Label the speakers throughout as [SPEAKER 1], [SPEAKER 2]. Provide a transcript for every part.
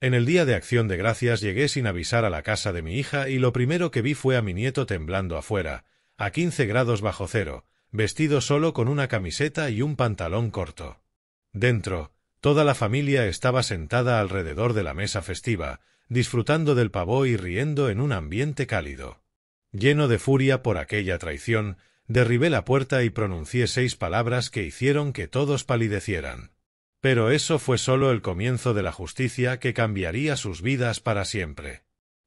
[SPEAKER 1] En el día de Acción de Gracias llegué sin avisar a la casa de mi hija y lo primero que vi fue a mi nieto temblando afuera, a 15 grados bajo cero, vestido solo con una camiseta y un pantalón corto. Dentro, toda la familia estaba sentada alrededor de la mesa festiva, disfrutando del pavó y riendo en un ambiente cálido. Lleno de furia por aquella traición, derribé la puerta y pronuncié 6 palabras que hicieron que todos palidecieran. Pero eso fue solo el comienzo de la justicia que cambiaría sus vidas para siempre.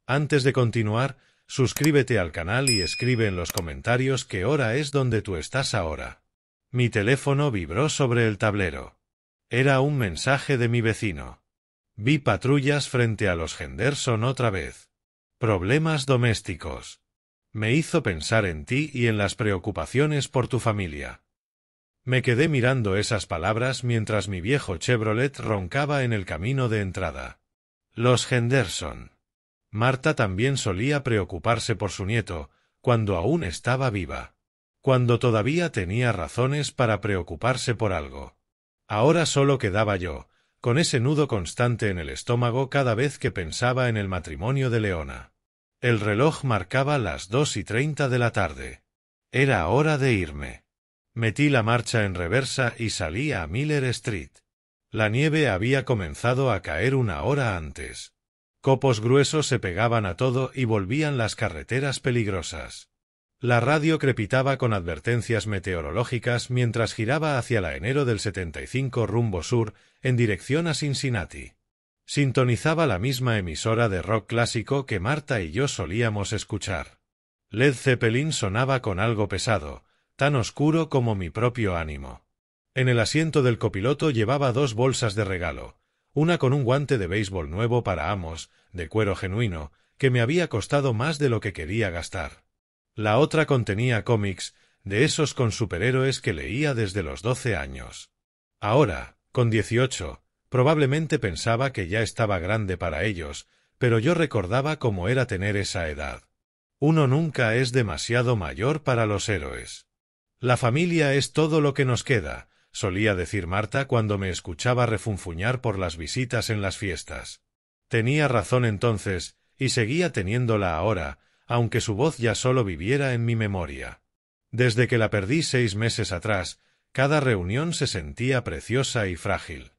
[SPEAKER 1] Antes de continuar, suscríbete al canal y escribe en los comentarios qué hora es donde tú estás ahora. Mi teléfono vibró sobre el tablero. Era un mensaje de mi vecino. Vi patrullas frente a los Henderson otra vez. Problemas domésticos. Me hizo pensar en ti y en las preocupaciones por tu familia. Me quedé mirando esas palabras mientras mi viejo Chevrolet roncaba en el camino de entrada. Los Henderson. Marta también solía preocuparse por su nieto, cuando aún estaba viva. Cuando todavía tenía razones para preocuparse por algo. Ahora solo quedaba yo, con ese nudo constante en el estómago cada vez que pensaba en el matrimonio de Leona. El reloj marcaba las 2:30 de la tarde. Era hora de irme. Metí la marcha en reversa y salí a Miller Street. La nieve había comenzado a caer una hora antes. Copos gruesos se pegaban a todo y volvían las carreteras peligrosas. La radio crepitaba con advertencias meteorológicas mientras giraba hacia la enero del 75 rumbo sur, en dirección a Cincinnati. Sintonizaba la misma emisora de rock clásico que Marta y yo solíamos escuchar. Led Zeppelin sonaba con algo pesado, tan oscuro como mi propio ánimo. En el asiento del copiloto llevaba 2 bolsas de regalo, una con un guante de béisbol nuevo para Amos, de cuero genuino, que me había costado más de lo que quería gastar. La otra contenía cómics, de esos con superhéroes que leía desde los 12 años. Ahora, con 18, probablemente pensaba que ya estaba grande para ellos, pero yo recordaba cómo era tener esa edad. Uno nunca es demasiado mayor para los héroes. La familia es todo lo que nos queda, solía decir Marta cuando me escuchaba refunfuñar por las visitas en las fiestas. Tenía razón entonces, y seguía teniéndola ahora, aunque su voz ya solo viviera en mi memoria. Desde que la perdí 6 meses atrás, cada reunión se sentía preciosa y frágil.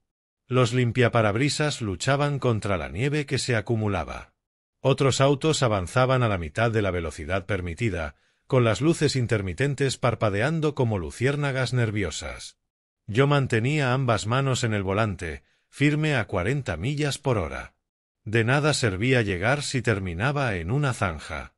[SPEAKER 1] Los limpiaparabrisas luchaban contra la nieve que se acumulaba. Otros autos avanzaban a la mitad de la velocidad permitida, con las luces intermitentes parpadeando como luciérnagas nerviosas. Yo mantenía ambas manos en el volante, firme a 40 millas por hora. De nada servía llegar si terminaba en una zanja.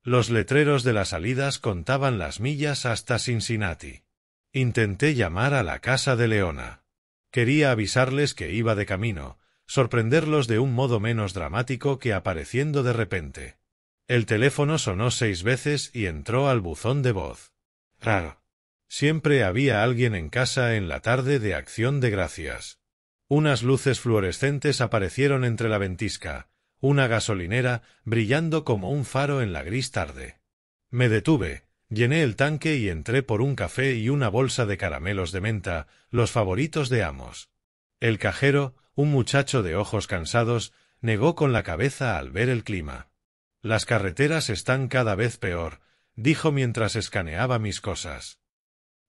[SPEAKER 1] Los letreros de las salidas contaban las millas hasta Cincinnati. Intenté llamar a la casa de Leona. Quería avisarles que iba de camino, sorprenderlos de un modo menos dramático que apareciendo de repente. El teléfono sonó 6 veces y entró al buzón de voz. Raro. Siempre había alguien en casa en la tarde de Acción de Gracias. Unas luces fluorescentes aparecieron entre la ventisca, una gasolinera brillando como un faro en la gris tarde. Me detuve, llené el tanque y entré por un café y una bolsa de caramelos de menta, los favoritos de Amos. El cajero, un muchacho de ojos cansados, negó con la cabeza al ver el clima. Las carreteras están cada vez peor, dijo mientras escaneaba mis cosas.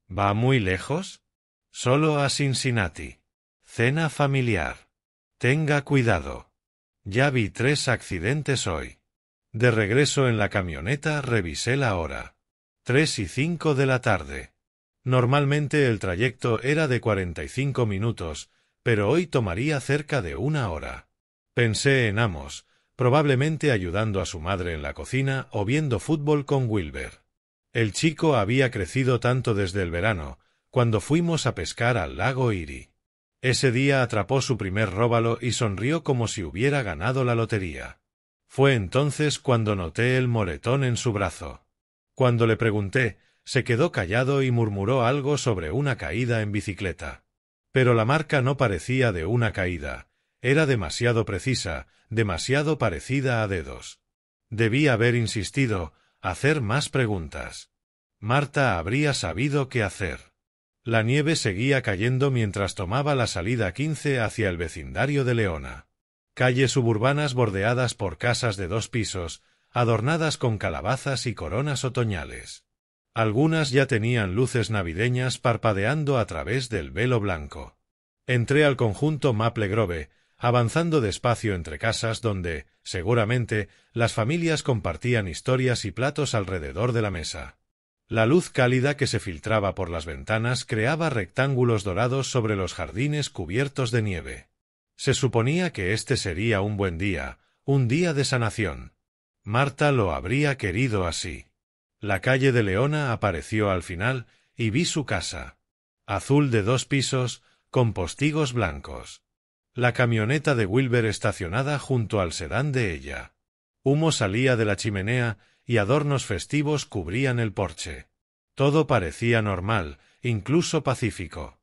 [SPEAKER 1] ¿Va muy lejos? Solo a Cincinnati. Cena familiar. Tenga cuidado. Ya vi 3 accidentes hoy. De regreso en la camioneta revisé la hora. 3:05 de la tarde. Normalmente el trayecto era de 45 minutos, pero hoy tomaría cerca de 1 hora. Pensé en Amos, probablemente ayudando a su madre en la cocina o viendo fútbol con Wilber. El chico había crecido tanto desde el verano, cuando fuimos a pescar al lago Erie. Ese día atrapó su primer róbalo y sonrió como si hubiera ganado la lotería. Fue entonces cuando noté el moretón en su brazo. Cuando le pregunté, se quedó callado y murmuró algo sobre una caída en bicicleta. Pero la marca no parecía de una caída, era demasiado precisa, demasiado parecida a dedos. Debí haber insistido, hacer más preguntas. Marta habría sabido qué hacer. La nieve seguía cayendo mientras tomaba la salida 15 hacia el vecindario de Leona. Calles suburbanas bordeadas por casas de 2 pisos, adornadas con calabazas y coronas otoñales. Algunas ya tenían luces navideñas parpadeando a través del velo blanco. Entré al conjunto Maple Grove, avanzando despacio entre casas donde, seguramente, las familias compartían historias y platos alrededor de la mesa. La luz cálida que se filtraba por las ventanas creaba rectángulos dorados sobre los jardines cubiertos de nieve. Se suponía que este sería un buen día, un día de sanación. Marta lo habría querido así. La calle de Leona apareció al final y vi su casa. Azul de 2 pisos, con postigos blancos. La camioneta de Wilber estacionada junto al sedán de ella. Humo salía de la chimenea y adornos festivos cubrían el porche. Todo parecía normal, incluso pacífico.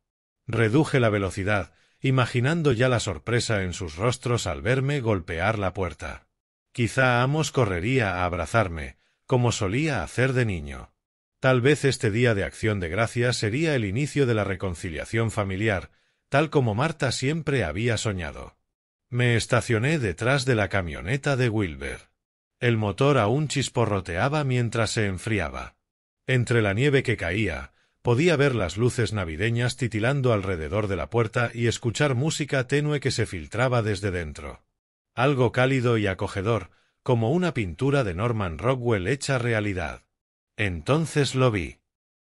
[SPEAKER 1] Reduje la velocidad, imaginando ya la sorpresa en sus rostros al verme golpear la puerta. Quizá Amos correría a abrazarme, como solía hacer de niño. Tal vez este día de Acción de Gracias sería el inicio de la reconciliación familiar, tal como Marta siempre había soñado. Me estacioné detrás de la camioneta de Wilber. El motor aún chisporroteaba mientras se enfriaba. Entre la nieve que caía, podía ver las luces navideñas titilando alrededor de la puerta y escuchar música tenue que se filtraba desde dentro. Algo cálido y acogedor, como una pintura de Norman Rockwell hecha realidad. Entonces lo vi.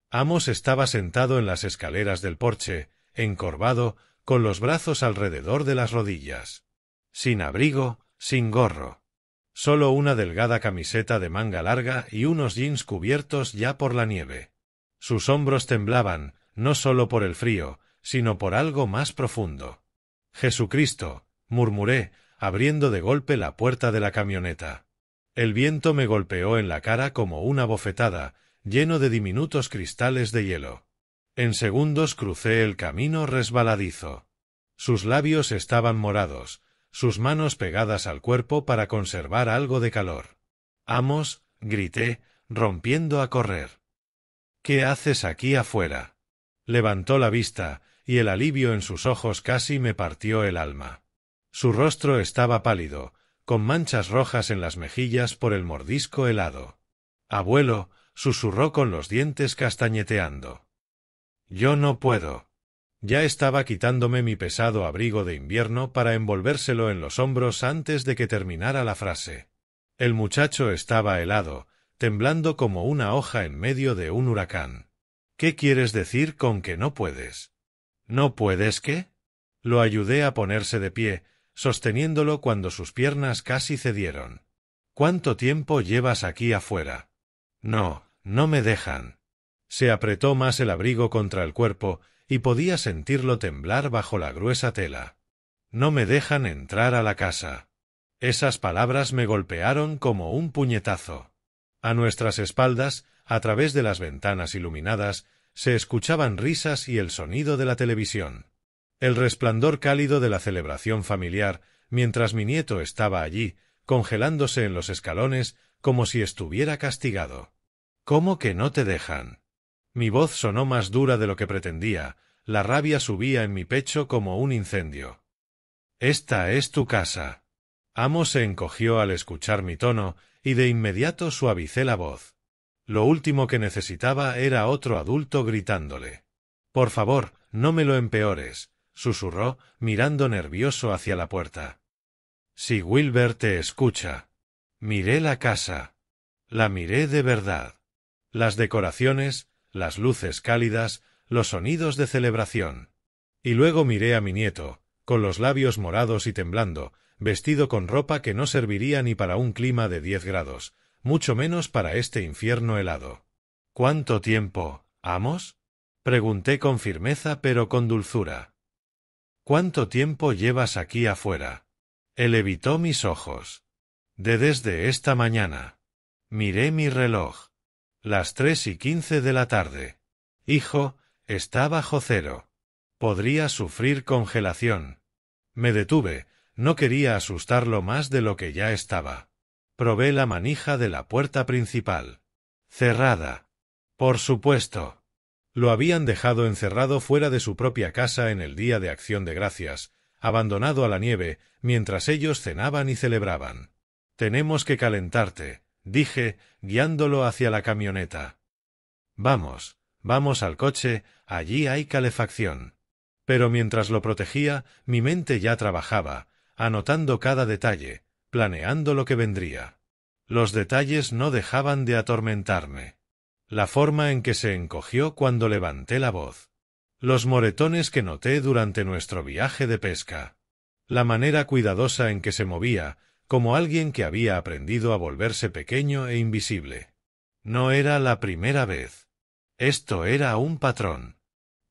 [SPEAKER 1] Amos estaba sentado en las escaleras del porche, encorvado, con los brazos alrededor de las rodillas. Sin abrigo, sin gorro. Solo una delgada camiseta de manga larga y unos jeans cubiertos ya por la nieve. Sus hombros temblaban, no solo por el frío, sino por algo más profundo. «Jesucristo», murmuré, abriendo de golpe la puerta de la camioneta. El viento me golpeó en la cara como una bofetada, lleno de diminutos cristales de hielo. En segundos crucé el camino resbaladizo. Sus labios estaban morados, sus manos pegadas al cuerpo para conservar algo de calor. «Amos», grité, rompiendo a correr. «¿Qué haces aquí afuera?» Levantó la vista, y el alivio en sus ojos casi me partió el alma. Su rostro estaba pálido, con manchas rojas en las mejillas por el mordisco helado. «Abuelo», susurró con los dientes castañeteando. «Yo no puedo». Ya estaba quitándome mi pesado abrigo de invierno para envolvérselo en los hombros antes de que terminara la frase. El muchacho estaba helado, temblando como una hoja en medio de un huracán. «¿Qué quieres decir con que no puedes?» «¿No puedes qué?» Lo ayudé a ponerse de pie, sosteniéndolo cuando sus piernas casi cedieron. «¿Cuánto tiempo llevas aquí afuera?» «No, no me dejan». Se apretó más el abrigo contra el cuerpo y podía sentirlo temblar bajo la gruesa tela. «No me dejan entrar a la casa». Esas palabras me golpearon como un puñetazo. A nuestras espaldas, a través de las ventanas iluminadas, se escuchaban risas y el sonido de la televisión. El resplandor cálido de la celebración familiar, mientras mi nieto estaba allí, congelándose en los escalones como si estuviera castigado. «¿Cómo que no te dejan?» Mi voz sonó más dura de lo que pretendía, la rabia subía en mi pecho como un incendio. «Esta es tu casa». Amos se encogió al escuchar mi tono y de inmediato suavicé la voz. Lo último que necesitaba era otro adulto gritándole. «Por favor, no me lo empeores», susurró, mirando nervioso hacia la puerta. «Si Wilber te escucha». Miré la casa. La miré de verdad. Las decoraciones, las luces cálidas, los sonidos de celebración. Y luego miré a mi nieto, con los labios morados y temblando, vestido con ropa que no serviría ni para un clima de 10 grados, mucho menos para este infierno helado. «¿Cuánto tiempo, Amos?» Pregunté con firmeza pero con dulzura. «¿Cuánto tiempo llevas aquí afuera?» Él evitó mis ojos. Desde esta mañana». Miré mi reloj. Las 3:15 de la tarde. «Hijo, está bajo cero. Podría sufrir congelación». Me detuve, no quería asustarlo más de lo que ya estaba. Probé la manija de la puerta principal. Cerrada. Por supuesto. Lo habían dejado encerrado fuera de su propia casa en el Día de Acción de Gracias, abandonado a la nieve, mientras ellos cenaban y celebraban. «Tenemos que calentarte», dije, guiándolo hacia la camioneta. «Vamos, vamos al coche, allí hay calefacción». Pero mientras lo protegía, mi mente ya trabajaba, anotando cada detalle, planeando lo que vendría. Los detalles no dejaban de atormentarme. La forma en que se encogió cuando levanté la voz. Los moretones que noté durante nuestro viaje de pesca. La manera cuidadosa en que se movía, como alguien que había aprendido a volverse pequeño e invisible. No era la primera vez. Esto era un patrón.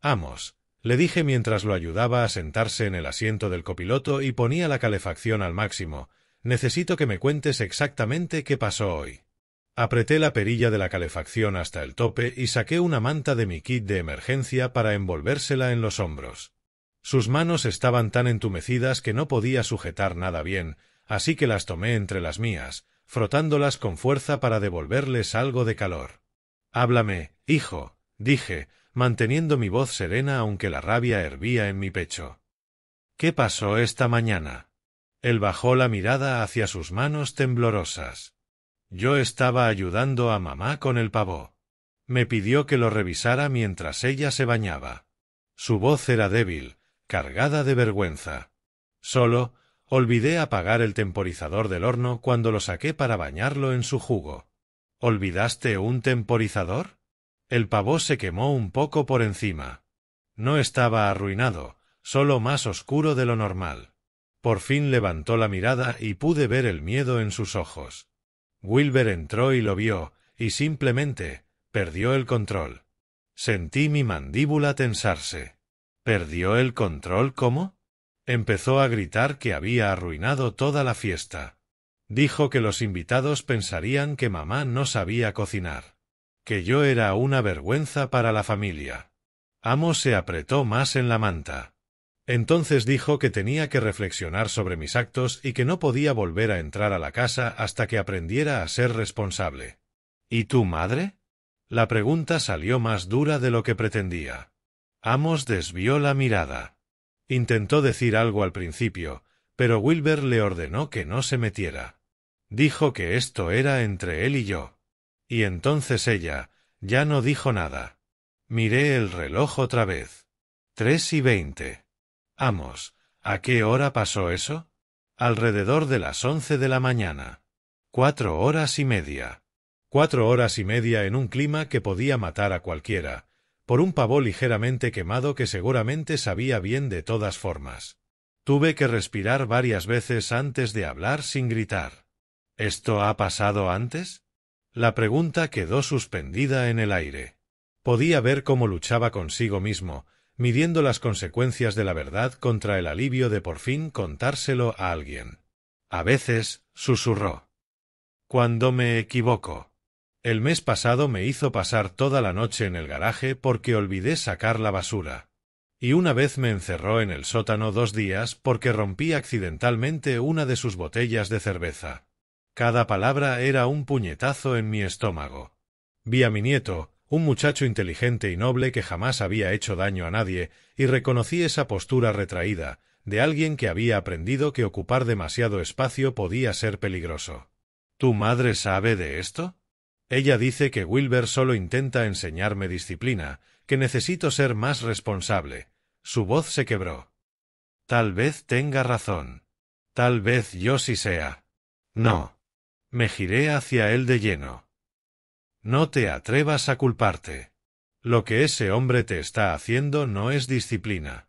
[SPEAKER 1] «Amos», le dije mientras lo ayudaba a sentarse en el asiento del copiloto y ponía la calefacción al máximo, «necesito que me cuentes exactamente qué pasó hoy». Apreté la perilla de la calefacción hasta el tope y saqué una manta de mi kit de emergencia para envolvérsela en los hombros. Sus manos estaban tan entumecidas que no podía sujetar nada bien, así que las tomé entre las mías, frotándolas con fuerza para devolverles algo de calor. «Háblame, hijo», dije, manteniendo mi voz serena aunque la rabia hervía en mi pecho. «¿Qué pasó esta mañana?» Él bajó la mirada hacia sus manos temblorosas. Yo estaba ayudando a mamá con el pavó. Me pidió que lo revisara mientras ella se bañaba. Su voz era débil, cargada de vergüenza. Solo, olvidé apagar el temporizador del horno cuando lo saqué para bañarlo en su jugo. ¿Olvidaste un temporizador? El pavó se quemó un poco por encima. No estaba arruinado, solo más oscuro de lo normal. Por fin levantó la mirada y pude ver el miedo en sus ojos. Wilber entró y lo vio, y simplemente perdió el control. Sentí mi mandíbula tensarse. ¿Perdió el control cómo? Empezó a gritar que había arruinado toda la fiesta. Dijo que los invitados pensarían que mamá no sabía cocinar. Que yo era una vergüenza para la familia. Amos se apretó más en la manta. Entonces dijo que tenía que reflexionar sobre mis actos y que no podía volver a entrar a la casa hasta que aprendiera a ser responsable. ¿Y tu madre? La pregunta salió más dura de lo que pretendía. Amos desvió la mirada. Intentó decir algo al principio, pero Wilber le ordenó que no se metiera. Dijo que esto era entre él y yo. Y entonces ella ya no dijo nada. Miré el reloj otra vez. 3:20. Amos, ¿a qué hora pasó eso? Alrededor de las 11 de la mañana. 4 horas y media. 4 horas y media en un clima que podía matar a cualquiera, por un pavó ligeramente quemado que seguramente sabía bien de todas formas. Tuve que respirar varias veces antes de hablar sin gritar. ¿Esto ha pasado antes? La pregunta quedó suspendida en el aire. Podía ver cómo luchaba consigo mismo, midiendo las consecuencias de la verdad contra el alivio de por fin contárselo a alguien. A veces, susurró. Cuando me equivoco. El mes pasado me hizo pasar toda la noche en el garaje porque olvidé sacar la basura. Y una vez me encerró en el sótano 2 días porque rompí accidentalmente una de sus botellas de cerveza. Cada palabra era un puñetazo en mi estómago. Vi a mi nieto, un muchacho inteligente y noble que jamás había hecho daño a nadie, y reconocí esa postura retraída, de alguien que había aprendido que ocupar demasiado espacio podía ser peligroso. ¿Tu madre sabe de esto? Ella dice que Wilber solo intenta enseñarme disciplina, que necesito ser más responsable. Su voz se quebró. Tal vez tenga razón. Tal vez yo sí sea. No. Me giré hacia él de lleno. No te atrevas a culparte. Lo que ese hombre te está haciendo no es disciplina.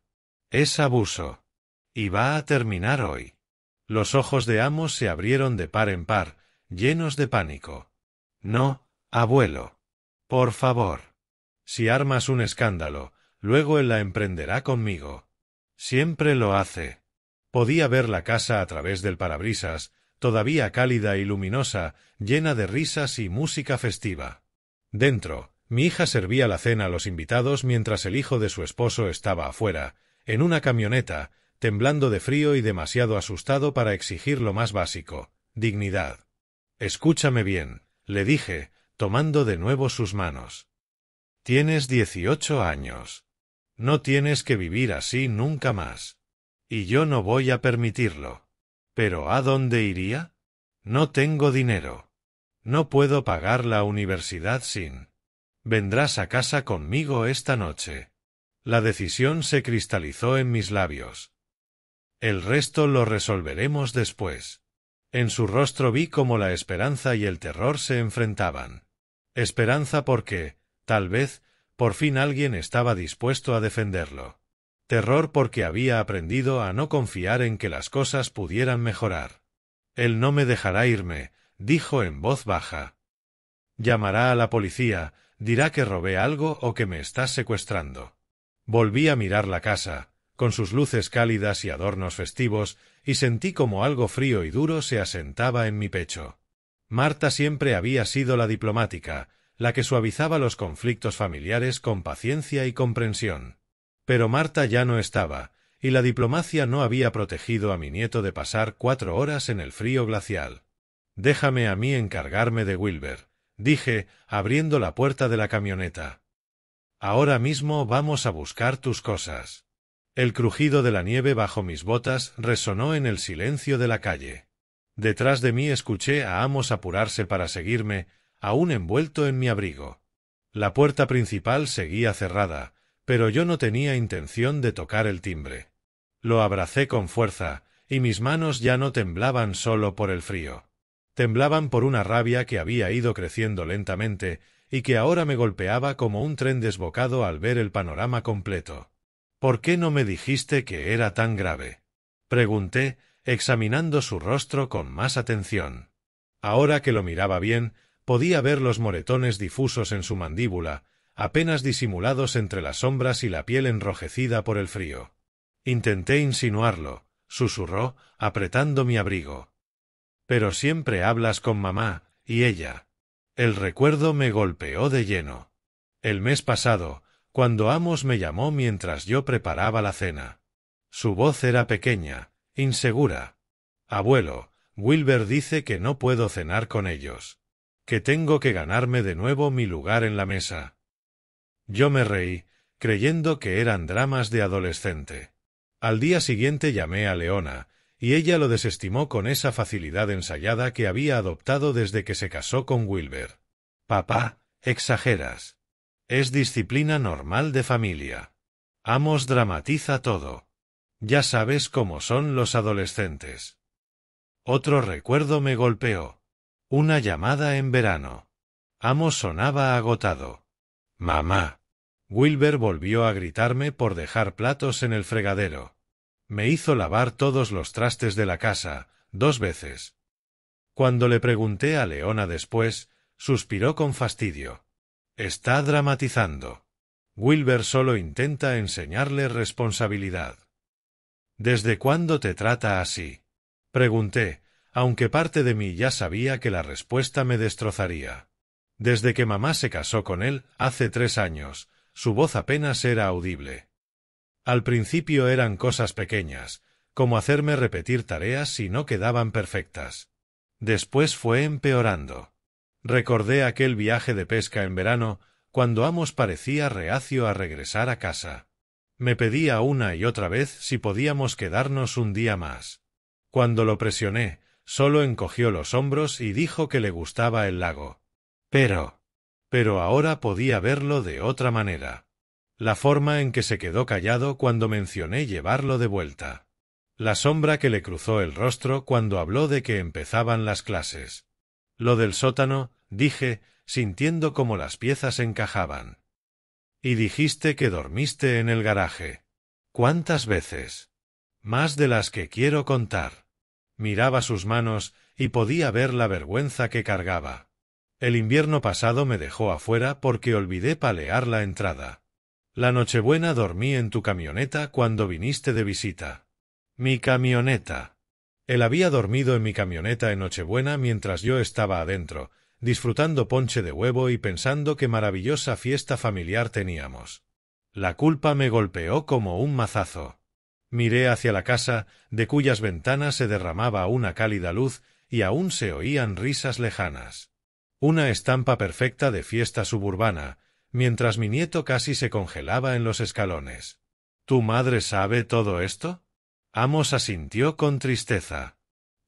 [SPEAKER 1] Es abuso. Y va a terminar hoy. Los ojos de Amos se abrieron de par en par, llenos de pánico. No, abuelo. Por favor. Si armas un escándalo, luego él la emprenderá conmigo. Siempre lo hace. Podía ver la casa a través del parabrisas, todavía cálida y luminosa, llena de risas y música festiva. Dentro, mi hija servía la cena a los invitados mientras el hijo de su esposo estaba afuera, en una camioneta, temblando de frío y demasiado asustado para exigir lo más básico, dignidad. Escúchame bien, le dije, tomando de nuevo sus manos. Tienes 18 años. No tienes que vivir así nunca más. y yo no voy a permitirlo. ¿Pero a dónde iría? No tengo dinero. No puedo pagar la universidad sin. Vendrás a casa conmigo esta noche. La decisión se cristalizó en mis labios. El resto lo resolveremos después. En su rostro vi cómo la esperanza y el terror se enfrentaban. Esperanza porque, tal vez, por fin alguien estaba dispuesto a defenderlo. Terror porque había aprendido a no confiar en que las cosas pudieran mejorar. Él no me dejará irme, dijo en voz baja. Llamará a la policía, dirá que robé algo o que me estás secuestrando. Volví a mirar la casa, con sus luces cálidas y adornos festivos, y sentí como algo frío y duro se asentaba en mi pecho. Marta siempre había sido la diplomática, la que suavizaba los conflictos familiares con paciencia y comprensión. Pero Marta ya no estaba, y la diplomacia no había protegido a mi nieto de pasar 4 horas en el frío glacial. Déjame a mí encargarme de Wilber, dije, abriendo la puerta de la camioneta. Ahora mismo vamos a buscar tus cosas. El crujido de la nieve bajo mis botas resonó en el silencio de la calle. Detrás de mí escuché a Amos apurarse para seguirme, aún envuelto en mi abrigo. La puerta principal seguía cerrada, pero yo no tenía intención de tocar el timbre. Lo abracé con fuerza, y mis manos ya no temblaban solo por el frío. Temblaban por una rabia que había ido creciendo lentamente y que ahora me golpeaba como un tren desbocado al ver el panorama completo. ¿Por qué no me dijiste que era tan grave? Pregunté, examinando su rostro con más atención. Ahora que lo miraba bien, podía ver los moretones difusos en su mandíbula, apenas disimulados entre las sombras y la piel enrojecida por el frío. Intenté insinuarlo, susurró, apretando mi abrigo. Pero siempre hablas con mamá, y ella. El recuerdo me golpeó de lleno. El mes pasado, cuando Amos me llamó mientras yo preparaba la cena. Su voz era pequeña, insegura. Abuelo, Wilber dice que no puedo cenar con ellos. Que tengo que ganarme de nuevo mi lugar en la mesa. Yo me reí, creyendo que eran dramas de adolescente. Al día siguiente llamé a Leona, y ella lo desestimó con esa facilidad ensayada que había adoptado desde que se casó con Wilber. Papá, exageras. Es disciplina normal de familia. Amos dramatiza todo. Ya sabes cómo son los adolescentes. Otro recuerdo me golpeó. Una llamada en verano. Amos sonaba agotado. Mamá. Wilber volvió a gritarme por dejar platos en el fregadero. Me hizo lavar todos los trastes de la casa, 2 veces. Cuando le pregunté a Leona después, suspiró con fastidio. Está dramatizando. Wilber solo intenta enseñarle responsabilidad. ¿Desde cuándo te trata así? Pregunté, aunque parte de mí ya sabía que la respuesta me destrozaría. Desde que mamá se casó con él, hace 3 años, su voz apenas era audible. Al principio eran cosas pequeñas, como hacerme repetir tareas si no quedaban perfectas. Después fue empeorando. Recordé aquel viaje de pesca en verano, cuando Amos parecía reacio a regresar a casa. Me pedía una y otra vez si podíamos quedarnos un día más. Cuando lo presioné, solo encogió los hombros y dijo que le gustaba el lago. Pero ahora podía verlo de otra manera. La forma en que se quedó callado cuando mencioné llevarlo de vuelta. La sombra que le cruzó el rostro cuando habló de que empezaban las clases. Lo del sótano, dije, sintiendo cómo las piezas encajaban. Y dijiste que dormiste en el garaje. ¿Cuántas veces? Más de las que quiero contar. Miraba sus manos y podía ver la vergüenza que cargaba. El invierno pasado me dejó afuera porque olvidé palear la entrada. La Nochebuena dormí en tu camioneta cuando viniste de visita. Mi camioneta. Él había dormido en mi camioneta en Nochebuena mientras yo estaba adentro, disfrutando ponche de huevo y pensando qué maravillosa fiesta familiar teníamos. La culpa me golpeó como un mazazo. Miré hacia la casa, de cuyas ventanas se derramaba una cálida luz y aún se oían risas lejanas. Una estampa perfecta de fiesta suburbana, mientras mi nieto casi se congelaba en los escalones. ¿Tu madre sabe todo esto? Amos asintió con tristeza.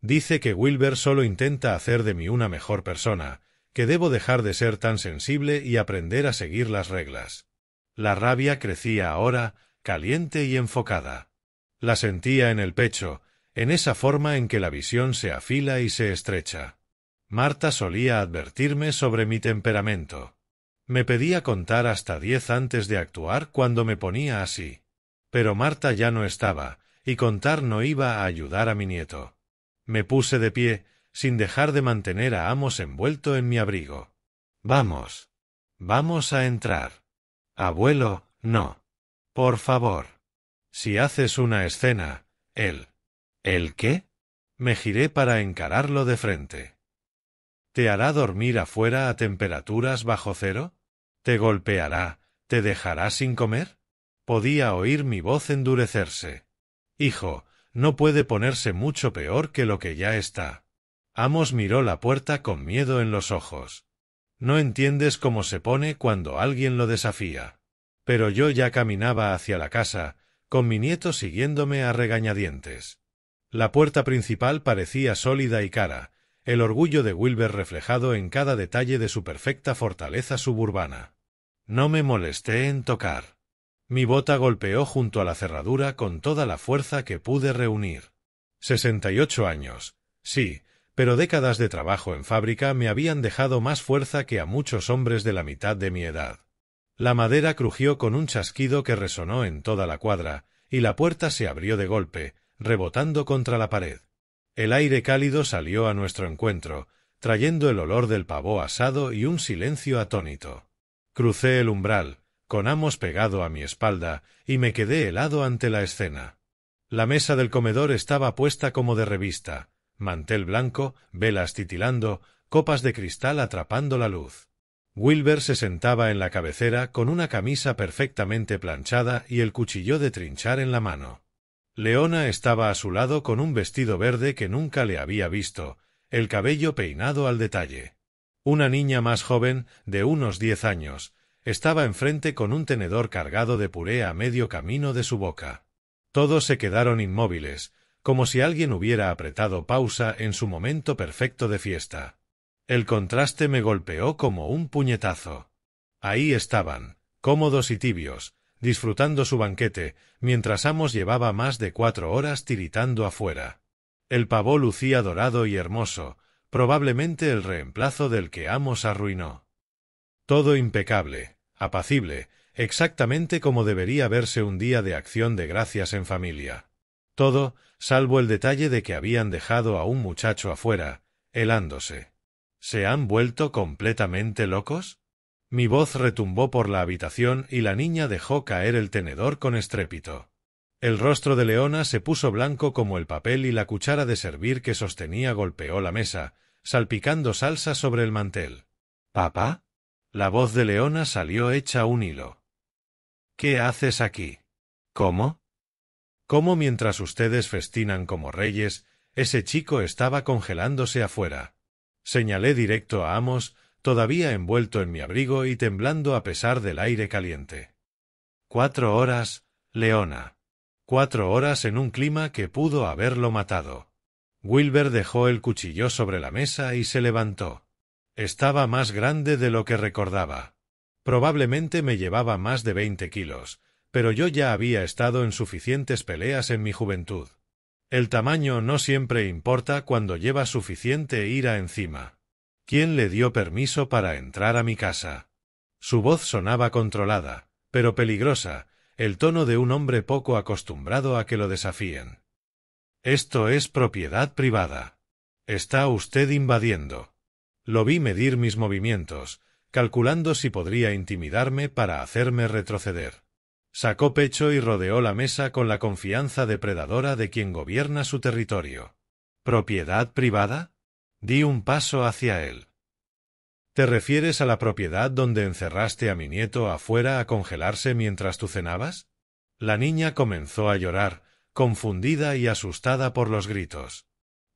[SPEAKER 1] Dice que Wilber solo intenta hacer de mí una mejor persona, que debo dejar de ser tan sensible y aprender a seguir las reglas. La rabia crecía ahora, caliente y enfocada. La sentía en el pecho, en esa forma en que la visión se afila y se estrecha. Marta solía advertirme sobre mi temperamento. Me pedía contar hasta 10 antes de actuar cuando me ponía así. Pero Marta ya no estaba, y contar no iba a ayudar a mi nieto. Me puse de pie, sin dejar de mantener a Amos envuelto en mi abrigo. Vamos. Vamos a entrar. Abuelo, no. Por favor. Si haces una escena, él. ¿El qué? Me giré para encararlo de frente. ¿Te hará dormir afuera a temperaturas bajo cero? ¿Te golpeará? ¿Te dejará sin comer? Podía oír mi voz endurecerse. Hijo, no puede ponerse mucho peor que lo que ya está. Amos miró la puerta con miedo en los ojos. No entiendes cómo se pone cuando alguien lo desafía. Pero yo ya caminaba hacia la casa, con mi nieto siguiéndome a regañadientes. La puerta principal parecía sólida y cara, el orgullo de Wilber reflejado en cada detalle de su perfecta fortaleza suburbana. No me molesté en tocar. Mi bota golpeó junto a la cerradura con toda la fuerza que pude reunir. 68 años, sí, pero décadas de trabajo en fábrica me habían dejado más fuerza que a muchos hombres de la mitad de mi edad. La madera crujió con un chasquido que resonó en toda la cuadra, y la puerta se abrió de golpe, rebotando contra la pared. El aire cálido salió a nuestro encuentro, trayendo el olor del pavó asado y un silencio atónito. Crucé el umbral, con Amos pegado a mi espalda, y me quedé helado ante la escena. La mesa del comedor estaba puesta como de revista, mantel blanco, velas titilando, copas de cristal atrapando la luz. Wilber se sentaba en la cabecera con una camisa perfectamente planchada y el cuchillo de trinchar en la mano. Leona estaba a su lado con un vestido verde que nunca le había visto, el cabello peinado al detalle. Una niña más joven, de unos 10 años, estaba enfrente con un tenedor cargado de puré a medio camino de su boca. Todos se quedaron inmóviles, como si alguien hubiera apretado pausa en su momento perfecto de fiesta. El contraste me golpeó como un puñetazo. Ahí estaban, cómodos y tibios, disfrutando su banquete, mientras Amos llevaba más de 4 horas tiritando afuera. El pavó lucía dorado y hermoso, probablemente el reemplazo del que Amos arruinó. Todo impecable, apacible, exactamente como debería verse un día de acción de gracias en familia. Todo, salvo el detalle de que habían dejado a un muchacho afuera, helándose. ¿Se han vuelto completamente locos? Mi voz retumbó por la habitación y la niña dejó caer el tenedor con estrépito. El rostro de Leona se puso blanco como el papel y la cuchara de servir que sostenía golpeó la mesa, salpicando salsa sobre el mantel. ¿Papá? La voz de Leona salió hecha un hilo. ¿Qué haces aquí? ¿Cómo? ¿Cómo mientras ustedes festinan como reyes, ese chico estaba congelándose afuera? Señalé directo a Amos, todavía envuelto en mi abrigo y temblando a pesar del aire caliente. 4 horas, Leona. 4 horas en un clima que pudo haberlo matado. Wilber dejó el cuchillo sobre la mesa y se levantó. Estaba más grande de lo que recordaba. Probablemente me llevaba más de 20 kilos, pero yo ya había estado en suficientes peleas en mi juventud. El tamaño no siempre importa cuando lleva suficiente ira encima. ¿Quién le dio permiso para entrar a mi casa? Su voz sonaba controlada, pero peligrosa, el tono de un hombre poco acostumbrado a que lo desafíen. Esto es propiedad privada. Está usted invadiendo. Lo vi medir mis movimientos, calculando si podría intimidarme para hacerme retroceder. Sacó pecho y rodeó la mesa con la confianza depredadora de quien gobierna su territorio. ¿Propiedad privada? Di un paso hacia él. ¿Te refieres a la propiedad donde encerraste a mi nieto afuera a congelarse mientras tú cenabas? La niña comenzó a llorar, confundida y asustada por los gritos.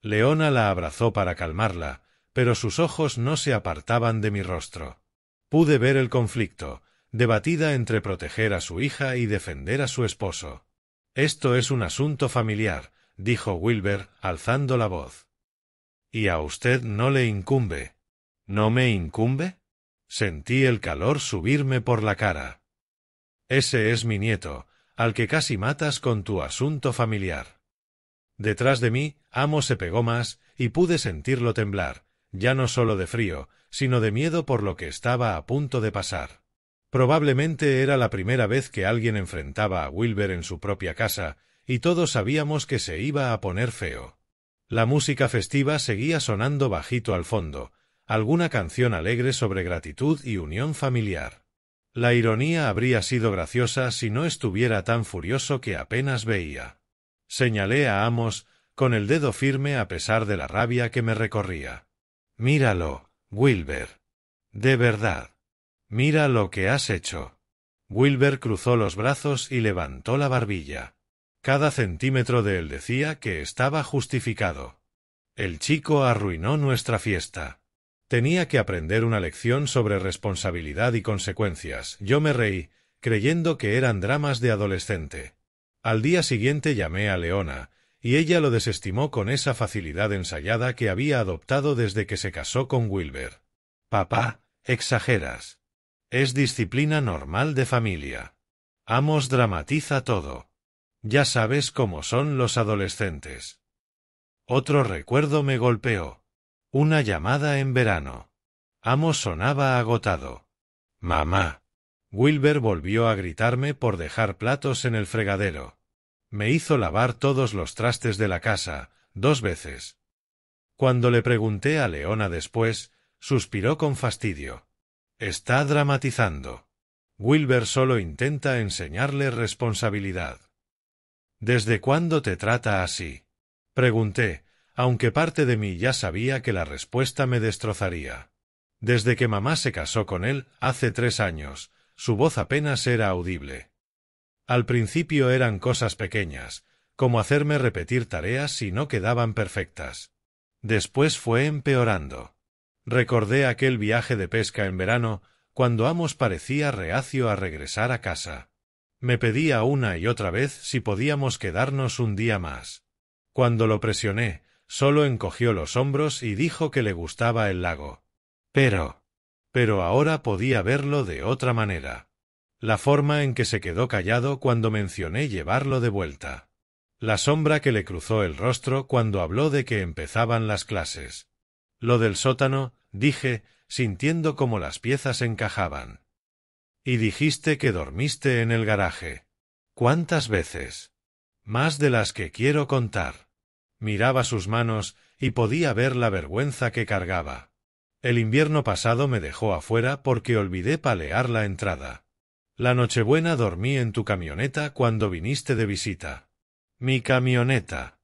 [SPEAKER 1] Leona la abrazó para calmarla, pero sus ojos no se apartaban de mi rostro. Pude ver el conflicto, debatida entre proteger a su hija y defender a su esposo. Esto es un asunto familiar, dijo Wilber, alzando la voz. ¿Y a usted no le incumbe? ¿No me incumbe? Sentí el calor subirme por la cara. Ese es mi nieto, al que casi matas con tu asunto familiar. Detrás de mí, Amo se pegó más, y pude sentirlo temblar, ya no solo de frío, sino de miedo por lo que estaba a punto de pasar. Probablemente era la primera vez que alguien enfrentaba a Wilber en su propia casa, y todos sabíamos que se iba a poner feo. La música festiva seguía sonando bajito al fondo, alguna canción alegre sobre gratitud y unión familiar. La ironía habría sido graciosa si no estuviera tan furioso que apenas veía. Señalé a Amos, con el dedo firme a pesar de la rabia que me recorría. «Míralo, Wilber. De verdad. Mira lo que has hecho». Wilber cruzó los brazos y levantó la barbilla. Cada centímetro de él decía que estaba justificado. El chico arruinó nuestra fiesta. Tenía que aprender una lección sobre responsabilidad y consecuencias. Yo me reí, creyendo que eran dramas de adolescente. Al día siguiente llamé a Leona, y ella lo desestimó con esa facilidad ensayada que había adoptado desde que se casó con Wilber. «Papá, exageras. Es disciplina normal de familia. Amos dramatiza todo. Ya sabes cómo son los adolescentes». Otro recuerdo me golpeó. Una llamada en verano. Amos sonaba agotado. «Mamá». Wilber volvió a gritarme por dejar platos en el fregadero. Me hizo lavar todos los trastes de la casa, 2 veces. Cuando le pregunté a Leona después, suspiró con fastidio. «Está dramatizando. Wilber solo intenta enseñarle responsabilidad». «¿Desde cuándo te trata así?», pregunté, aunque parte de mí ya sabía que la respuesta me destrozaría. Desde que mamá se casó con él, hace 3 años, su voz apenas era audible. Al principio eran cosas pequeñas, como hacerme repetir tareas si no quedaban perfectas. Después fue empeorando. Recordé aquel viaje de pesca en verano, cuando Amos parecía reacio a regresar a casa. Me pedía una y otra vez si podíamos quedarnos un día más. Cuando lo presioné, solo encogió los hombros y dijo que le gustaba el lago. Pero ahora podía verlo de otra manera. La forma en que se quedó callado cuando mencioné llevarlo de vuelta. La sombra que le cruzó el rostro cuando habló de que empezaban las clases. Lo del sótano, dije, sintiendo cómo las piezas encajaban. «Y dijiste que dormiste en el garaje. ¿Cuántas veces?» «Más de las que quiero contar». Miraba sus manos y podía ver la vergüenza que cargaba. El invierno pasado me dejó afuera porque olvidé palear la entrada. La Nochebuena dormí en tu camioneta cuando viniste de visita. «Mi camioneta».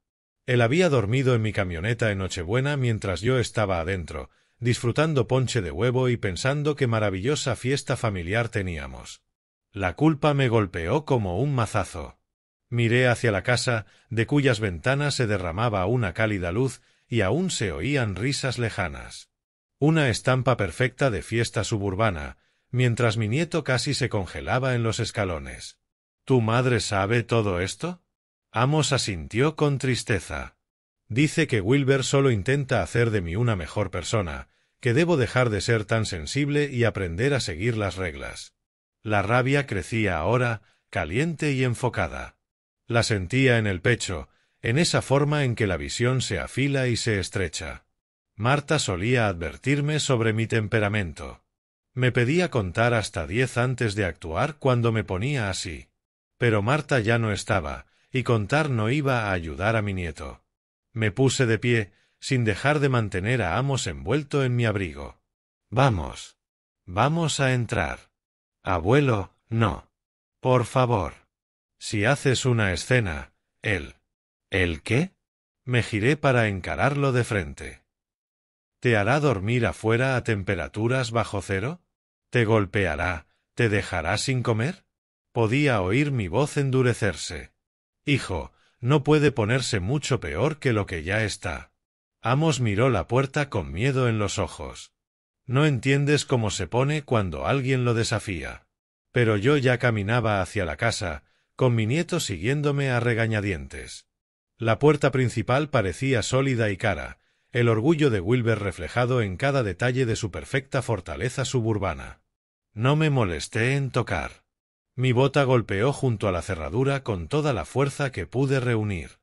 [SPEAKER 1] Él había dormido en mi camioneta en Nochebuena mientras yo estaba adentro, disfrutando ponche de huevo y pensando qué maravillosa fiesta familiar teníamos. La culpa me golpeó como un mazazo. Miré hacia la casa, de cuyas ventanas se derramaba una cálida luz y aún se oían risas lejanas. Una estampa perfecta de fiesta suburbana, mientras mi nieto casi se congelaba en los escalones. «¿Tu madre sabe todo esto?». Amos asintió con tristeza. Dice que Wilber solo intenta hacer de mí una mejor persona, que debo dejar de ser tan sensible y aprender a seguir las reglas. La rabia crecía ahora, caliente y enfocada. La sentía en el pecho, en esa forma en que la visión se afila y se estrecha. Marta solía advertirme sobre mi temperamento. Me pedía contar hasta 10 antes de actuar cuando me ponía así. Pero Marta ya no estaba, y contar no iba a ayudar a mi nieto. Me puse de pie, sin dejar de mantener a Amos envuelto en mi abrigo. «Vamos. Vamos a entrar». «Abuelo, no. Por favor. Si haces una escena, él». «¿El qué?». Me giré para encararlo de frente. «¿Te hará dormir afuera a temperaturas bajo cero? ¿Te golpeará? ¿Te dejará sin comer?». Podía oír mi voz endurecerse. «Hijo, no puede ponerse mucho peor que lo que ya está». Amos miró la puerta con miedo en los ojos. «No entiendes cómo se pone cuando alguien lo desafía». Pero yo ya caminaba hacia la casa, con mi nieto siguiéndome a regañadientes. La puerta principal parecía sólida y cara, el orgullo de Wilber reflejado en cada detalle de su perfecta fortaleza suburbana. No me molesté en tocar. Mi bota golpeó junto a la cerradura con toda la fuerza que pude reunir.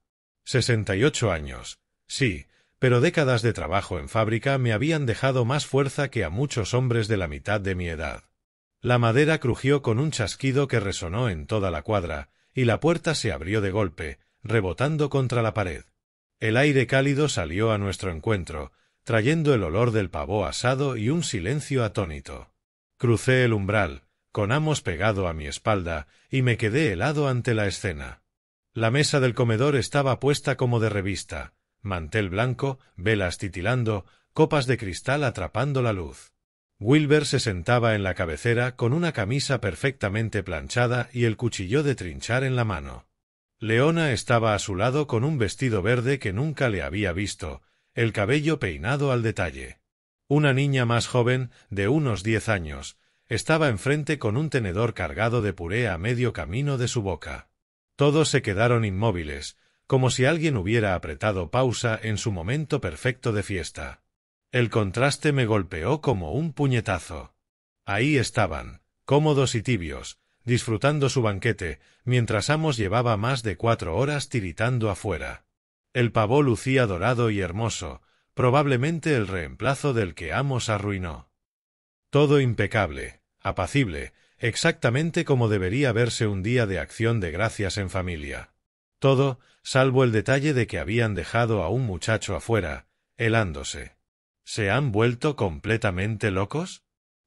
[SPEAKER 1] 68 años, sí, pero décadas de trabajo en fábrica me habían dejado más fuerza que a muchos hombres de la mitad de mi edad. La madera crujió con un chasquido que resonó en toda la cuadra, y la puerta se abrió de golpe, rebotando contra la pared. El aire cálido salió a nuestro encuentro, trayendo el olor del pavó asado y un silencio atónito. Crucé el umbral, con Amos pegado a mi espalda, y me quedé helado ante la escena. La mesa del comedor estaba puesta como de revista, mantel blanco, velas titilando, copas de cristal atrapando la luz. Wilber se sentaba en la cabecera con una camisa perfectamente planchada y el cuchillo de trinchar en la mano. Leona estaba a su lado con un vestido verde que nunca le había visto, el cabello peinado al detalle. Una niña más joven, de unos 10 años, estaba enfrente con un tenedor cargado de puré a medio camino de su boca. Todos se quedaron inmóviles, como si alguien hubiera apretado pausa en su momento perfecto de fiesta. El contraste me golpeó como un puñetazo. Ahí estaban, cómodos y tibios, disfrutando su banquete, mientras Amos llevaba más de 4 horas tiritando afuera. El pavó lucía dorado y hermoso, probablemente el reemplazo del que Amos arruinó. Todo impecable, apacible, exactamente como debería verse un día de acción de gracias en familia. Todo, salvo el detalle de que habían dejado a un muchacho afuera, helándose. ¿Se han vuelto completamente locos?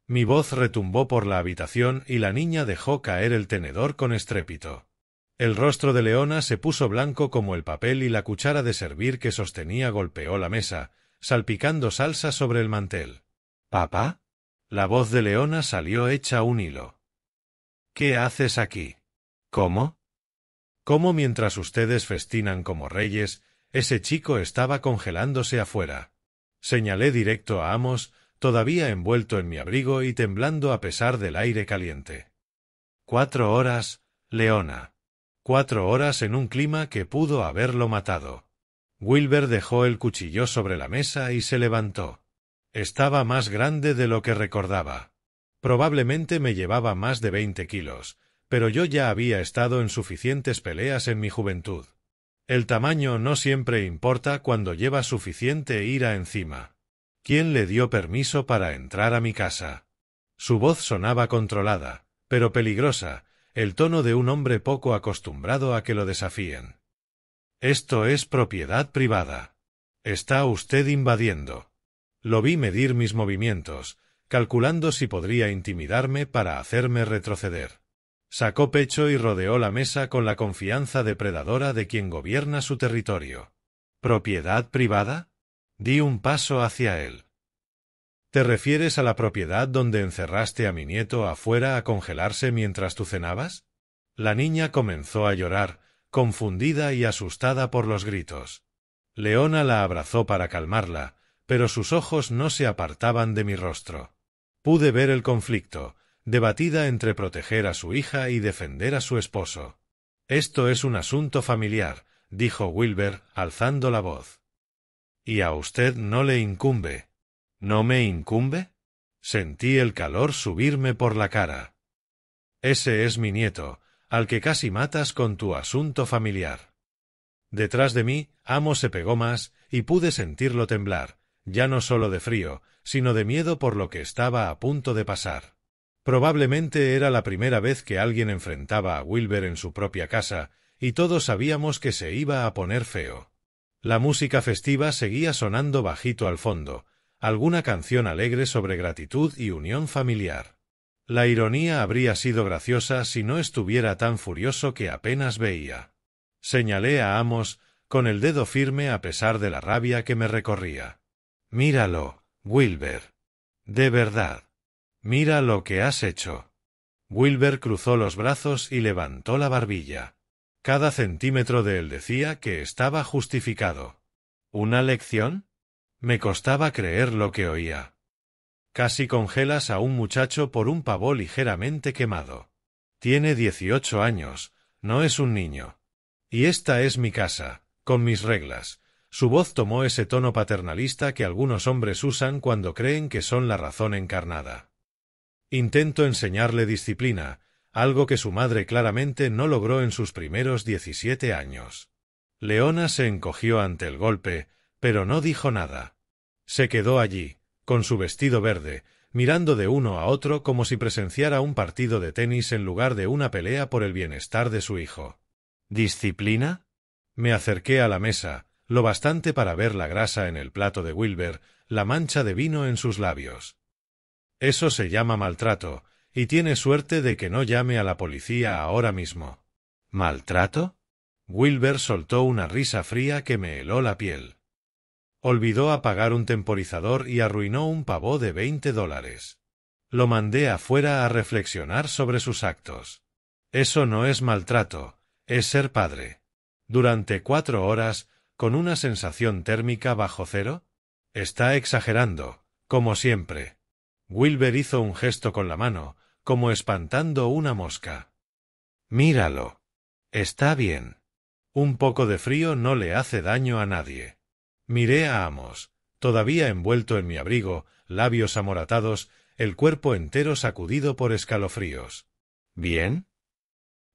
[SPEAKER 1] Mi voz retumbó por la habitación y la niña dejó caer el tenedor con estrépito. El rostro de Leona se puso blanco como el papel y la cuchara de servir que sostenía golpeó la mesa, salpicando salsa sobre el mantel. —¿Papá? La voz de Leona salió hecha un hilo. —¿Qué haces aquí? —¿Cómo? —¿Cómo mientras ustedes festinan como reyes, ese chico estaba congelándose afuera? Señalé directo a Amos, todavía envuelto en mi abrigo y temblando a pesar del aire caliente. 4 horas, Leona. 4 horas en un clima que pudo haberlo matado. Wilber dejó el cuchillo sobre la mesa y se levantó. Estaba más grande de lo que recordaba. Probablemente me llevaba más de 20 kilos, pero yo ya había estado en suficientes peleas en mi juventud. El tamaño no siempre importa cuando lleva suficiente ira encima. ¿Quién le dio permiso para entrar a mi casa? Su voz sonaba controlada, pero peligrosa, el tono de un hombre poco acostumbrado a que lo desafíen. Esto es propiedad privada. Está usted invadiendo. Lo vi medir mis movimientos, calculando si podría intimidarme para hacerme retroceder. Sacó pecho y rodeó la mesa con la confianza depredadora de quien gobierna su territorio. ¿Propiedad privada? Di un paso hacia él. ¿Te refieres a la propiedad donde encerraste a mi nieto afuera a congelarse mientras tú cenabas? La niña comenzó a llorar, confundida y asustada por los gritos. Leona la abrazó para calmarla, pero sus ojos no se apartaban de mi rostro. Pude ver el conflicto, debatida entre proteger a su hija y defender a su esposo. Esto es un asunto familiar, dijo Wilber, alzando la voz. ¿Y a usted no le incumbe? ¿No me incumbe? Sentí el calor subirme por la cara. Ese es mi nieto, al que casi matas con tu asunto familiar. Detrás de mí, Amos se pegó más, y pude sentirlo temblar, ya no solo de frío, sino de miedo por lo que estaba a punto de pasar. Probablemente era la primera vez que alguien enfrentaba a Wilber en su propia casa, y todos sabíamos que se iba a poner feo. La música festiva seguía sonando bajito al fondo, alguna canción alegre sobre gratitud y unión familiar. La ironía habría sido graciosa si no estuviera tan furioso que apenas veía. Señalé a Amos, con el dedo firme a pesar de la rabia que me recorría. Míralo, Wilber. De verdad. Mira lo que has hecho. Wilber cruzó los brazos y levantó la barbilla. Cada centímetro de él decía que estaba justificado. ¿Una lección? Me costaba creer lo que oía. Casi congelas a un muchacho por un pavó ligeramente quemado. Tiene 18 años, no es un niño. Y esta es mi casa, con mis reglas. Su voz tomó ese tono paternalista que algunos hombres usan cuando creen que son la razón encarnada. Intento enseñarle disciplina, algo que su madre claramente no logró en sus primeros 17 años. Leona se encogió ante el golpe, pero no dijo nada. Se quedó allí, con su vestido verde, mirando de uno a otro como si presenciara un partido de tenis en lugar de una pelea por el bienestar de su hijo. ¿Disciplina? Me acerqué a la mesa, lo bastante para ver la grasa en el plato de Wilber, la mancha de vino en sus labios. Eso se llama maltrato, y tiene suerte de que no llame a la policía ahora mismo. ¿Maltrato? Wilber soltó una risa fría que me heló la piel. Olvidó apagar un temporizador y arruinó un pavó de $20. Lo mandé afuera a reflexionar sobre sus actos. Eso no es maltrato, es ser padre. Durante 4 horas, con una sensación térmica bajo cero. Está exagerando, como siempre. Wilber hizo un gesto con la mano, como espantando una mosca. Míralo. Está bien. Un poco de frío no le hace daño a nadie. Miré a Amos, todavía envuelto en mi abrigo, labios amoratados, el cuerpo entero sacudido por escalofríos. ¿Bien?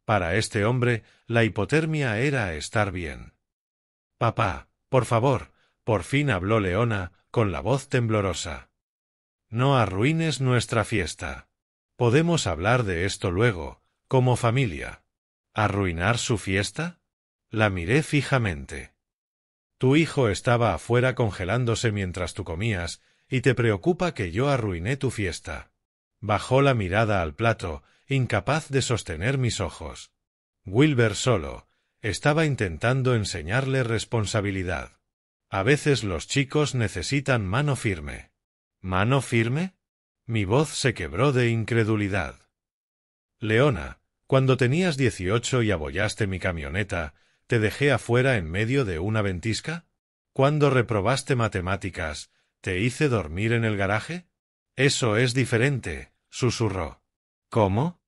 [SPEAKER 1] Para este hombre, la hipotermia era estar bien. Papá, por favor, por fin habló Leona, con la voz temblorosa. No arruines nuestra fiesta. Podemos hablar de esto luego, como familia. ¿Arruinar su fiesta? La miré fijamente. Tu hijo estaba afuera congelándose mientras tú comías, y te preocupa que yo arruiné tu fiesta. Bajó la mirada al plato, incapaz de sostener mis ojos. Wilber solo estaba intentando enseñarle responsabilidad. A veces los chicos necesitan mano firme. ¿Mano firme? Mi voz se quebró de incredulidad. Leona, cuando tenías 18 y abollaste mi camioneta, ¿te dejé afuera en medio de una ventisca? ¿Cuando reprobaste matemáticas, te hice dormir en el garaje? Eso es diferente, susurró. ¿Cómo?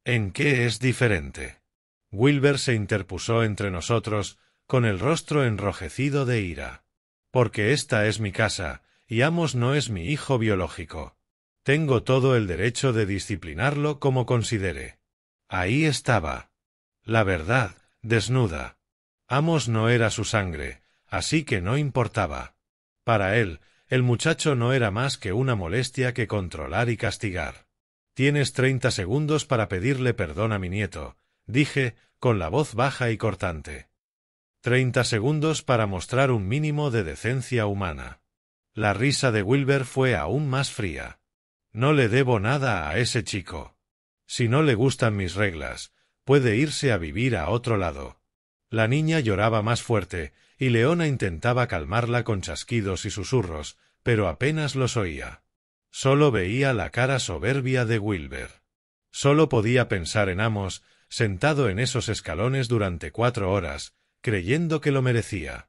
[SPEAKER 1] ¿En qué es diferente? Wilber se interpuso entre nosotros, con el rostro enrojecido de ira. Porque esta es mi casa, y Amos no es mi hijo biológico. Tengo todo el derecho de disciplinarlo como considere. Ahí estaba. La verdad, desnuda. Amos no era su sangre, así que no importaba. Para él, el muchacho no era más que una molestia que controlar y castigar. Tienes 30 segundos para pedirle perdón a mi nieto, dije, con la voz baja y cortante. 30 segundos para mostrar un mínimo de decencia humana. La risa de Wilber fue aún más fría. No le debo nada a ese chico. Si no le gustan mis reglas, puede irse a vivir a otro lado. La niña lloraba más fuerte, y Leona intentaba calmarla con chasquidos y susurros, pero apenas los oía. Solo veía la cara soberbia de Wilber. Solo podía pensar en Amos, sentado en esos escalones durante 4 horas, creyendo que lo merecía.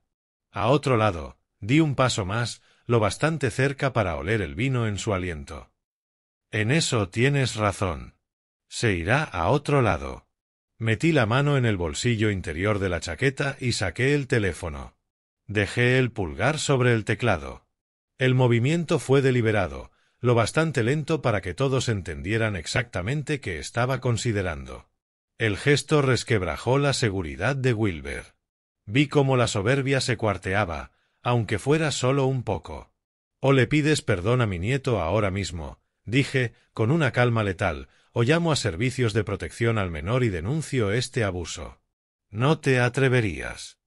[SPEAKER 1] A otro lado, di un paso más, lo bastante cerca para oler el vino en su aliento. En eso tienes razón. Se irá a otro lado. Metí la mano en el bolsillo interior de la chaqueta y saqué el teléfono. Dejé el pulgar sobre el teclado. El movimiento fue deliberado, lo bastante lento para que todos entendieran exactamente qué estaba considerando. El gesto resquebrajó la seguridad de Wilber. Vi cómo la soberbia se cuarteaba, aunque fuera solo un poco. O le pides perdón a mi nieto ahora mismo, dije, con una calma letal, o llamo a servicios de protección al menor y denuncio este abuso. No te atreverías.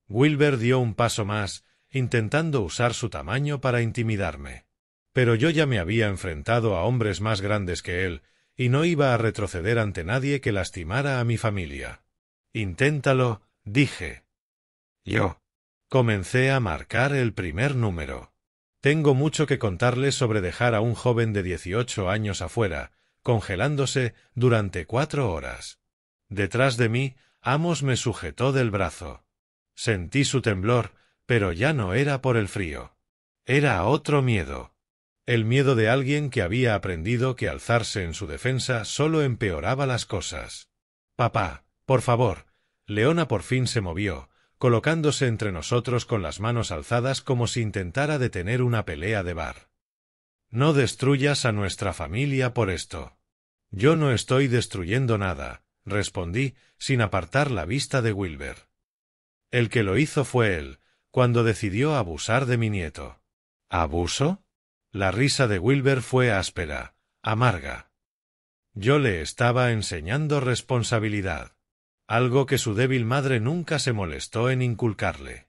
[SPEAKER 1] Wilber dio un paso más, intentando usar su tamaño para intimidarme. Pero yo ya me había enfrentado a hombres más grandes que él, y no iba a retroceder ante nadie que lastimara a mi familia. Inténtalo, dije. Yo. Comencé a marcar el primer número. Tengo mucho que contarles sobre dejar a un joven de 18 años afuera, congelándose durante 4 horas. Detrás de mí, Amos me sujetó del brazo. Sentí su temblor, pero ya no era por el frío. Era otro miedo. El miedo de alguien que había aprendido que alzarse en su defensa solo empeoraba las cosas. Papá, Por favor. Leona por fin se movió, colocándose entre nosotros con las manos alzadas como si intentara detener una pelea de bar. No destruyas a nuestra familia por esto. Yo no estoy destruyendo nada, respondí, sin apartar la vista de Wilber. El que lo hizo fue él, cuando decidió abusar de mi nieto. ¿Abuso? La risa de Wilber fue áspera, amarga. Yo le estaba enseñando responsabilidad. Algo que su débil madre nunca se molestó en inculcarle.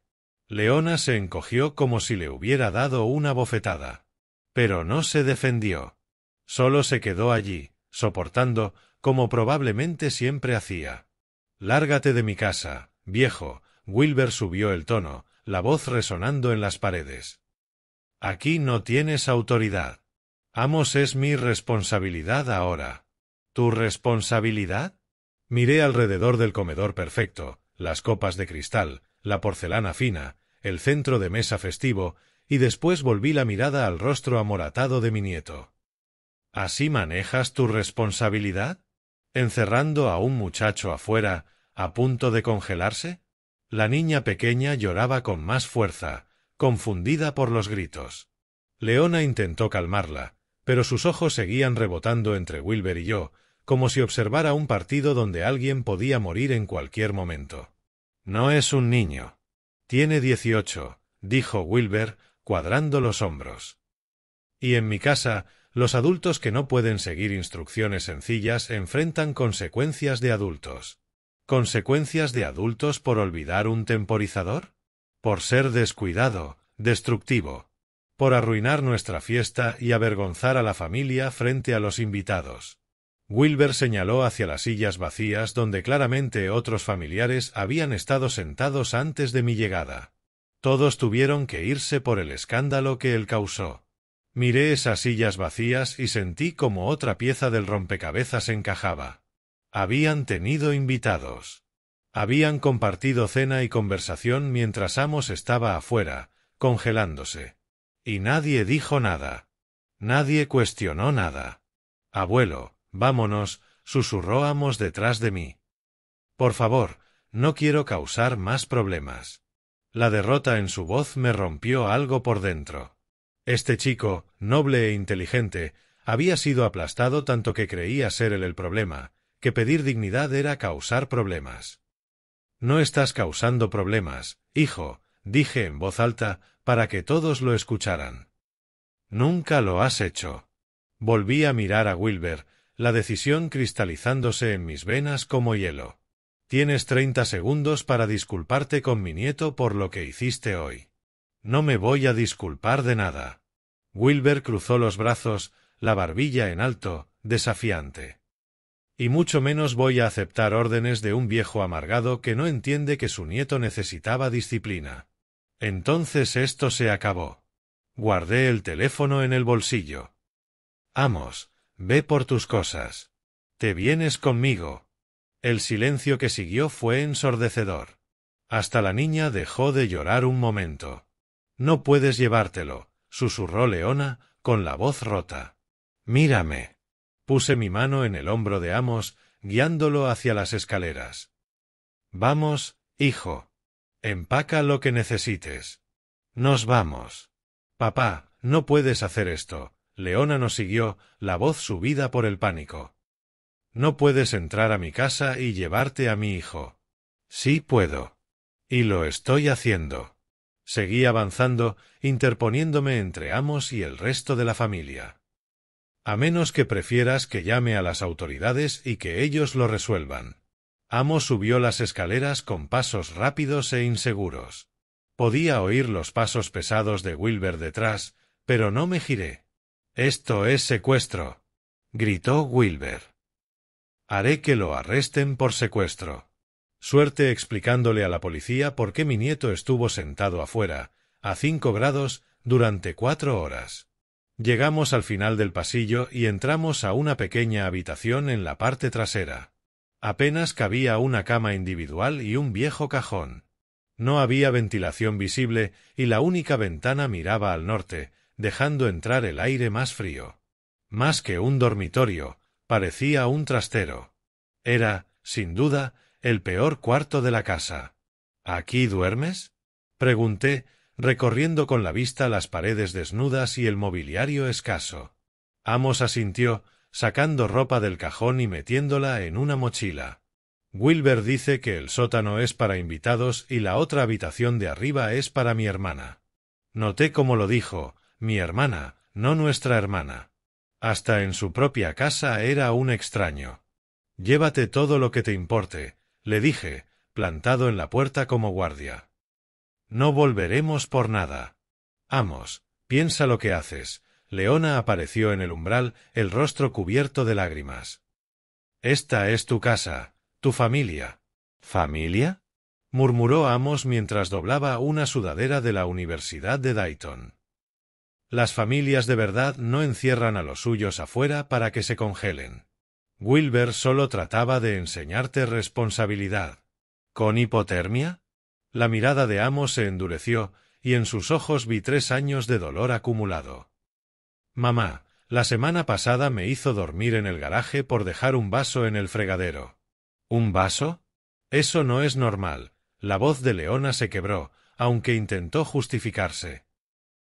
[SPEAKER 1] Leona se encogió como si le hubiera dado una bofetada. Pero no se defendió. Solo se quedó allí, soportando, como probablemente siempre hacía. «Lárgate de mi casa, viejo», Wilber subió el tono, la voz resonando en las paredes. «Aquí no tienes autoridad. Amos es mi responsabilidad ahora». ¿Tu responsabilidad? Miré alrededor del comedor perfecto, las copas de cristal, la porcelana fina, el centro de mesa festivo, y después volví la mirada al rostro amoratado de mi nieto. ¿Así manejas tu responsabilidad? ¿Encerrando a un muchacho afuera, a punto de congelarse? La niña pequeña lloraba con más fuerza, confundida por los gritos. Leona intentó calmarla, pero sus ojos seguían rebotando entre Wilber y yo, como si observara un partido donde alguien podía morir en cualquier momento. «No es un niño. Tiene 18», dijo Wilber, cuadrando los hombros. «Y en mi casa, los adultos que no pueden seguir instrucciones sencillas enfrentan consecuencias de adultos». ¿Consecuencias de adultos por olvidar un temporizador? ¿Por ser descuidado, destructivo? ¿Por arruinar nuestra fiesta y avergonzar a la familia frente a los invitados? Wilber señaló hacia las sillas vacías donde claramente otros familiares habían estado sentados antes de mi llegada. Todos tuvieron que irse por el escándalo que él causó. Miré esas sillas vacías y sentí como otra pieza del rompecabezas encajaba. Habían tenido invitados. Habían compartido cena y conversación mientras Amos estaba afuera, congelándose. Y nadie dijo nada. Nadie cuestionó nada. «Abuelo, vámonos», susurró Amos detrás de mí. «Por favor, no quiero causar más problemas». La derrota en su voz me rompió algo por dentro. Este chico, noble e inteligente, había sido aplastado tanto que creía ser él el problema, que pedir dignidad era causar problemas. «No estás causando problemas, hijo», dije en voz alta, para que todos lo escucharan. «Nunca lo has hecho». Volví a mirar a Wilber, la decisión cristalizándose en mis venas como hielo. «Tienes 30 segundos para disculparte con mi nieto por lo que hiciste hoy». «No me voy a disculpar de nada». Wilber cruzó los brazos, la barbilla en alto, desafiante. «Y mucho menos voy a aceptar órdenes de un viejo amargado que no entiende que su nieto necesitaba disciplina». Entonces esto se acabó. Guardé el teléfono en el bolsillo. «Amos, ve por tus cosas. Te vienes conmigo». El silencio que siguió fue ensordecedor. Hasta la niña dejó de llorar un momento. «No puedes llevártelo», susurró Leona, con la voz rota. «Mírame». Puse mi mano en el hombro de Amos, guiándolo hacia las escaleras. «Vamos, hijo. Empaca lo que necesites. Nos vamos». «Papá, no puedes hacer esto». Leona nos siguió, la voz subida por el pánico. «No puedes entrar a mi casa y llevarte a mi hijo». «Sí puedo. Y lo estoy haciendo». Seguí avanzando, interponiéndome entre Amos y el resto de la familia. «A menos que prefieras que llame a las autoridades y que ellos lo resuelvan». Amos subió las escaleras con pasos rápidos e inseguros. Podía oír los pasos pesados de Wilber detrás, pero no me giré. «Esto es secuestro», gritó Wilber. «Haré que lo arresten por secuestro». Suerte explicándole a la policía por qué mi nieto estuvo sentado afuera, a 5 grados, durante 4 horas. Llegamos al final del pasillo y entramos a una pequeña habitación en la parte trasera. Apenas cabía una cama individual y un viejo cajón. No había ventilación visible y la única ventana miraba al norte, dejando entrar el aire más frío. Más que un dormitorio, parecía un trastero. Era, sin duda, el peor cuarto de la casa. ¿Aquí duermes? Pregunté, recorriendo con la vista las paredes desnudas y el mobiliario escaso. Amos asintió, sacando ropa del cajón y metiéndola en una mochila. Wilber dice que el sótano es para invitados y la otra habitación de arriba es para mi hermana. Noté cómo lo dijo, mi hermana, no nuestra hermana. Hasta en su propia casa era un extraño. Llévate todo lo que te importe, le dije, plantado en la puerta como guardia. No volveremos por nada. Amos, piensa lo que haces. Leona apareció en el umbral, el rostro cubierto de lágrimas. Esta es tu casa, tu familia. ¿Familia? Murmuró Amos mientras doblaba una sudadera de la Universidad de Dayton. Las familias de verdad no encierran a los suyos afuera para que se congelen. Wilber solo trataba de enseñarte responsabilidad. ¿Con hipotermia? La mirada de Amos se endureció, y en sus ojos vi 3 años de dolor acumulado. Mamá, la semana pasada me hizo dormir en el garaje por dejar un vaso en el fregadero. ¿Un vaso? Eso no es normal. La voz de Leona se quebró, aunque intentó justificarse.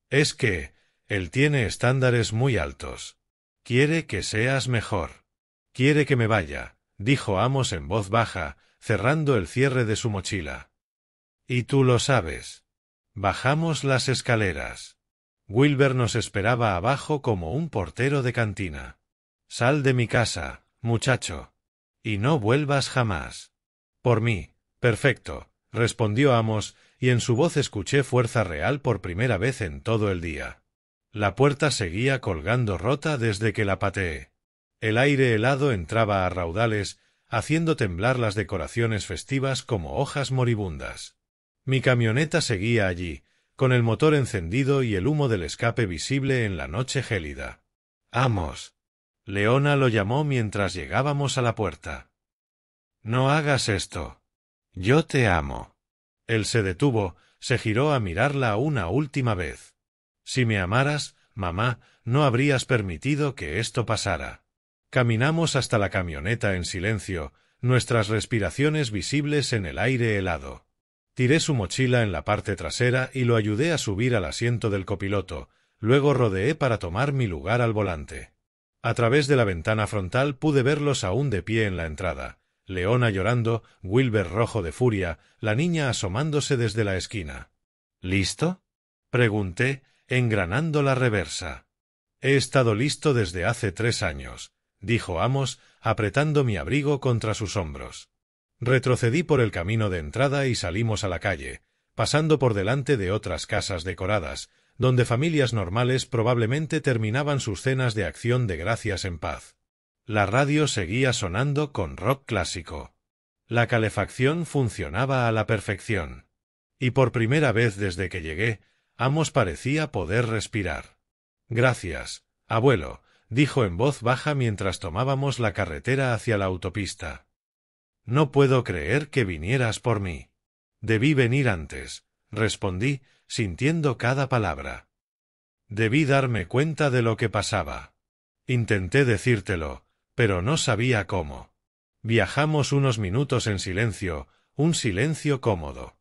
[SPEAKER 1] Es que él tiene estándares muy altos. Quiere que seas mejor. Quiere que me vaya, dijo Amos en voz baja, cerrando el cierre de su mochila. Y tú lo sabes. Bajamos las escaleras. Wilber nos esperaba abajo como un portero de cantina. Sal de mi casa, muchacho. Y no vuelvas jamás. Por mí, perfecto, respondió Amos, y en su voz escuché fuerza real por primera vez en todo el día. La puerta seguía colgando rota desde que la pateé. El aire helado entraba a raudales, haciendo temblar las decoraciones festivas como hojas moribundas. Mi camioneta seguía allí, con el motor encendido y el humo del escape visible en la noche gélida. «Amos». Leona lo llamó mientras llegábamos a la puerta. «No hagas esto. Yo te amo». Él se detuvo, se giró a mirarla una última vez. «Si me amaras, mamá, no habrías permitido que esto pasara». Caminamos hasta la camioneta en silencio, nuestras respiraciones visibles en el aire helado. Tiré su mochila en la parte trasera y lo ayudé a subir al asiento del copiloto, luego rodeé para tomar mi lugar al volante. A través de la ventana frontal pude verlos aún de pie en la entrada, Leona llorando, Wilber rojo de furia, la niña asomándose desde la esquina. ¿Listo? Pregunté, engranando la reversa. He estado listo desde hace 3 años, dijo Amos, apretando mi abrigo contra sus hombros. Retrocedí por el camino de entrada y salimos a la calle, pasando por delante de otras casas decoradas, donde familias normales probablemente terminaban sus cenas de acción de gracias en paz. La radio seguía sonando con rock clásico. La calefacción funcionaba a la perfección. Y por primera vez desde que llegué, Amos parecía poder respirar. «Gracias, abuelo», dijo en voz baja mientras tomábamos la carretera hacia la autopista. «No puedo creer que vinieras por mí». «Debí venir antes», respondí, sintiendo cada palabra. «Debí darme cuenta de lo que pasaba. Intenté decírtelo, pero no sabía cómo». Viajamos unos minutos en silencio, un silencio cómodo.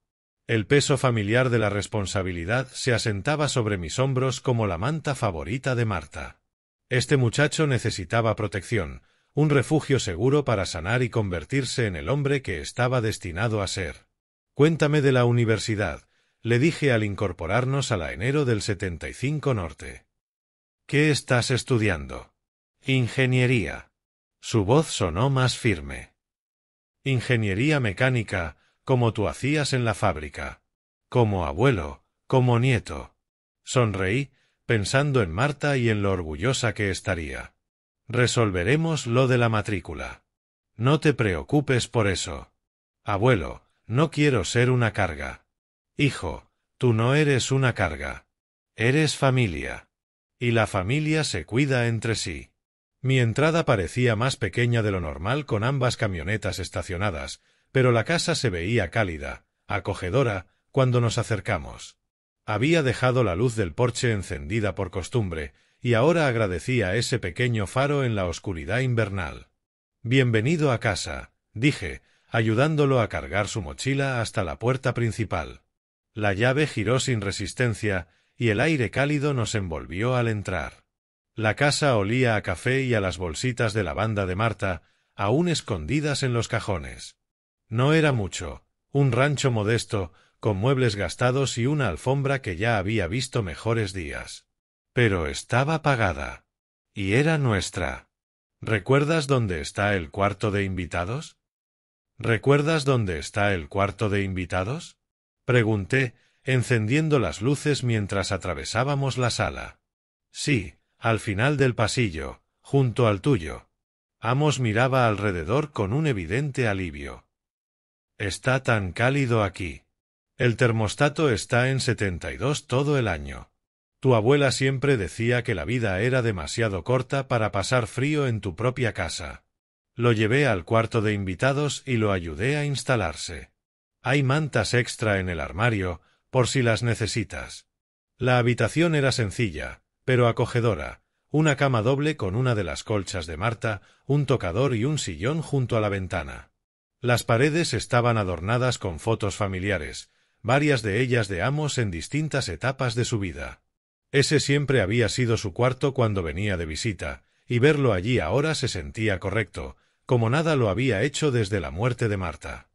[SPEAKER 1] El peso familiar de la responsabilidad se asentaba sobre mis hombros como la manta favorita de Marta. Este muchacho necesitaba protección, un refugio seguro para sanar y convertirse en el hombre que estaba destinado a ser. «Cuéntame de la universidad», le dije al incorporarnos a la enero del 75 Norte. «¿Qué estás estudiando?» «Ingeniería». Su voz sonó más firme. «Ingeniería mecánica, como tú hacías en la fábrica. Como abuelo, como nieto». Sonreí, pensando en Marta y en lo orgullosa que estaría. «Resolveremos lo de la matrícula. No te preocupes por eso. Abuelo, no quiero ser una carga». «Hijo, tú no eres una carga. Eres familia. Y la familia se cuida entre sí». Mi entrada parecía más pequeña de lo normal con ambas camionetas estacionadas, pero la casa se veía cálida, acogedora, cuando nos acercamos. Había dejado la luz del porche encendida por costumbre, y ahora agradecía ese pequeño faro en la oscuridad invernal. «Bienvenido a casa», dije, ayudándolo a cargar su mochila hasta la puerta principal. La llave giró sin resistencia y el aire cálido nos envolvió al entrar. La casa olía a café y a las bolsitas de lavanda de Marta, aún escondidas en los cajones. No era mucho, un rancho modesto, con muebles gastados y una alfombra que ya había visto mejores días. Pero estaba pagada. Y era nuestra. ¿Recuerdas dónde está el cuarto de invitados? ¿Recuerdas dónde está el cuarto de invitados? Pregunté, encendiendo las luces mientras atravesábamos la sala. Sí, al final del pasillo, junto al tuyo. Amos miraba alrededor con un evidente alivio. Está tan cálido aquí. El termostato está en 72 todo el año. Tu abuela siempre decía que la vida era demasiado corta para pasar frío en tu propia casa. Lo llevé al cuarto de invitados y lo ayudé a instalarse. Hay mantas extra en el armario, por si las necesitas. La habitación era sencilla, pero acogedora. Una cama doble con una de las colchas de Marta, un tocador y un sillón junto a la ventana. Las paredes estaban adornadas con fotos familiares, varias de ellas de Amos en distintas etapas de su vida. Ese siempre había sido su cuarto cuando venía de visita, y verlo allí ahora se sentía correcto, como nada lo había hecho desde la muerte de Marta.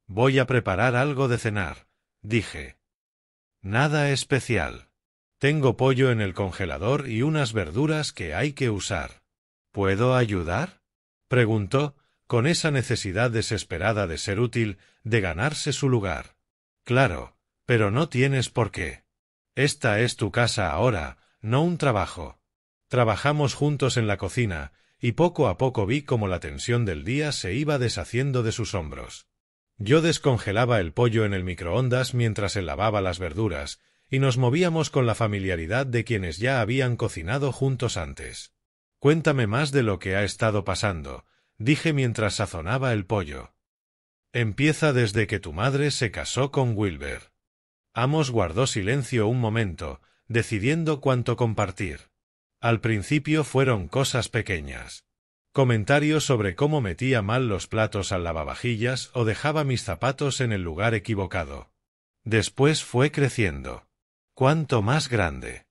[SPEAKER 1] Voy a preparar algo de cenar, dije. Nada especial. Tengo pollo en el congelador y unas verduras que hay que usar. ¿Puedo ayudar? Preguntó, con esa necesidad desesperada de ser útil, de ganarse su lugar. Claro, pero no tienes por qué. Esta es tu casa ahora, no un trabajo. Trabajamos juntos en la cocina, y poco a poco vi cómo la tensión del día se iba deshaciendo de sus hombros. Yo descongelaba el pollo en el microondas mientras él lavaba las verduras, y nos movíamos con la familiaridad de quienes ya habían cocinado juntos antes. Cuéntame más de lo que ha estado pasando, dije mientras sazonaba el pollo. Empieza desde que tu madre se casó con Wilber. Amos guardó silencio un momento, decidiendo cuánto compartir. Al principio fueron cosas pequeñas. Comentarios sobre cómo metía mal los platos al lavavajillas o dejaba mis zapatos en el lugar equivocado. Después fue creciendo. ¿Cuánto más grande?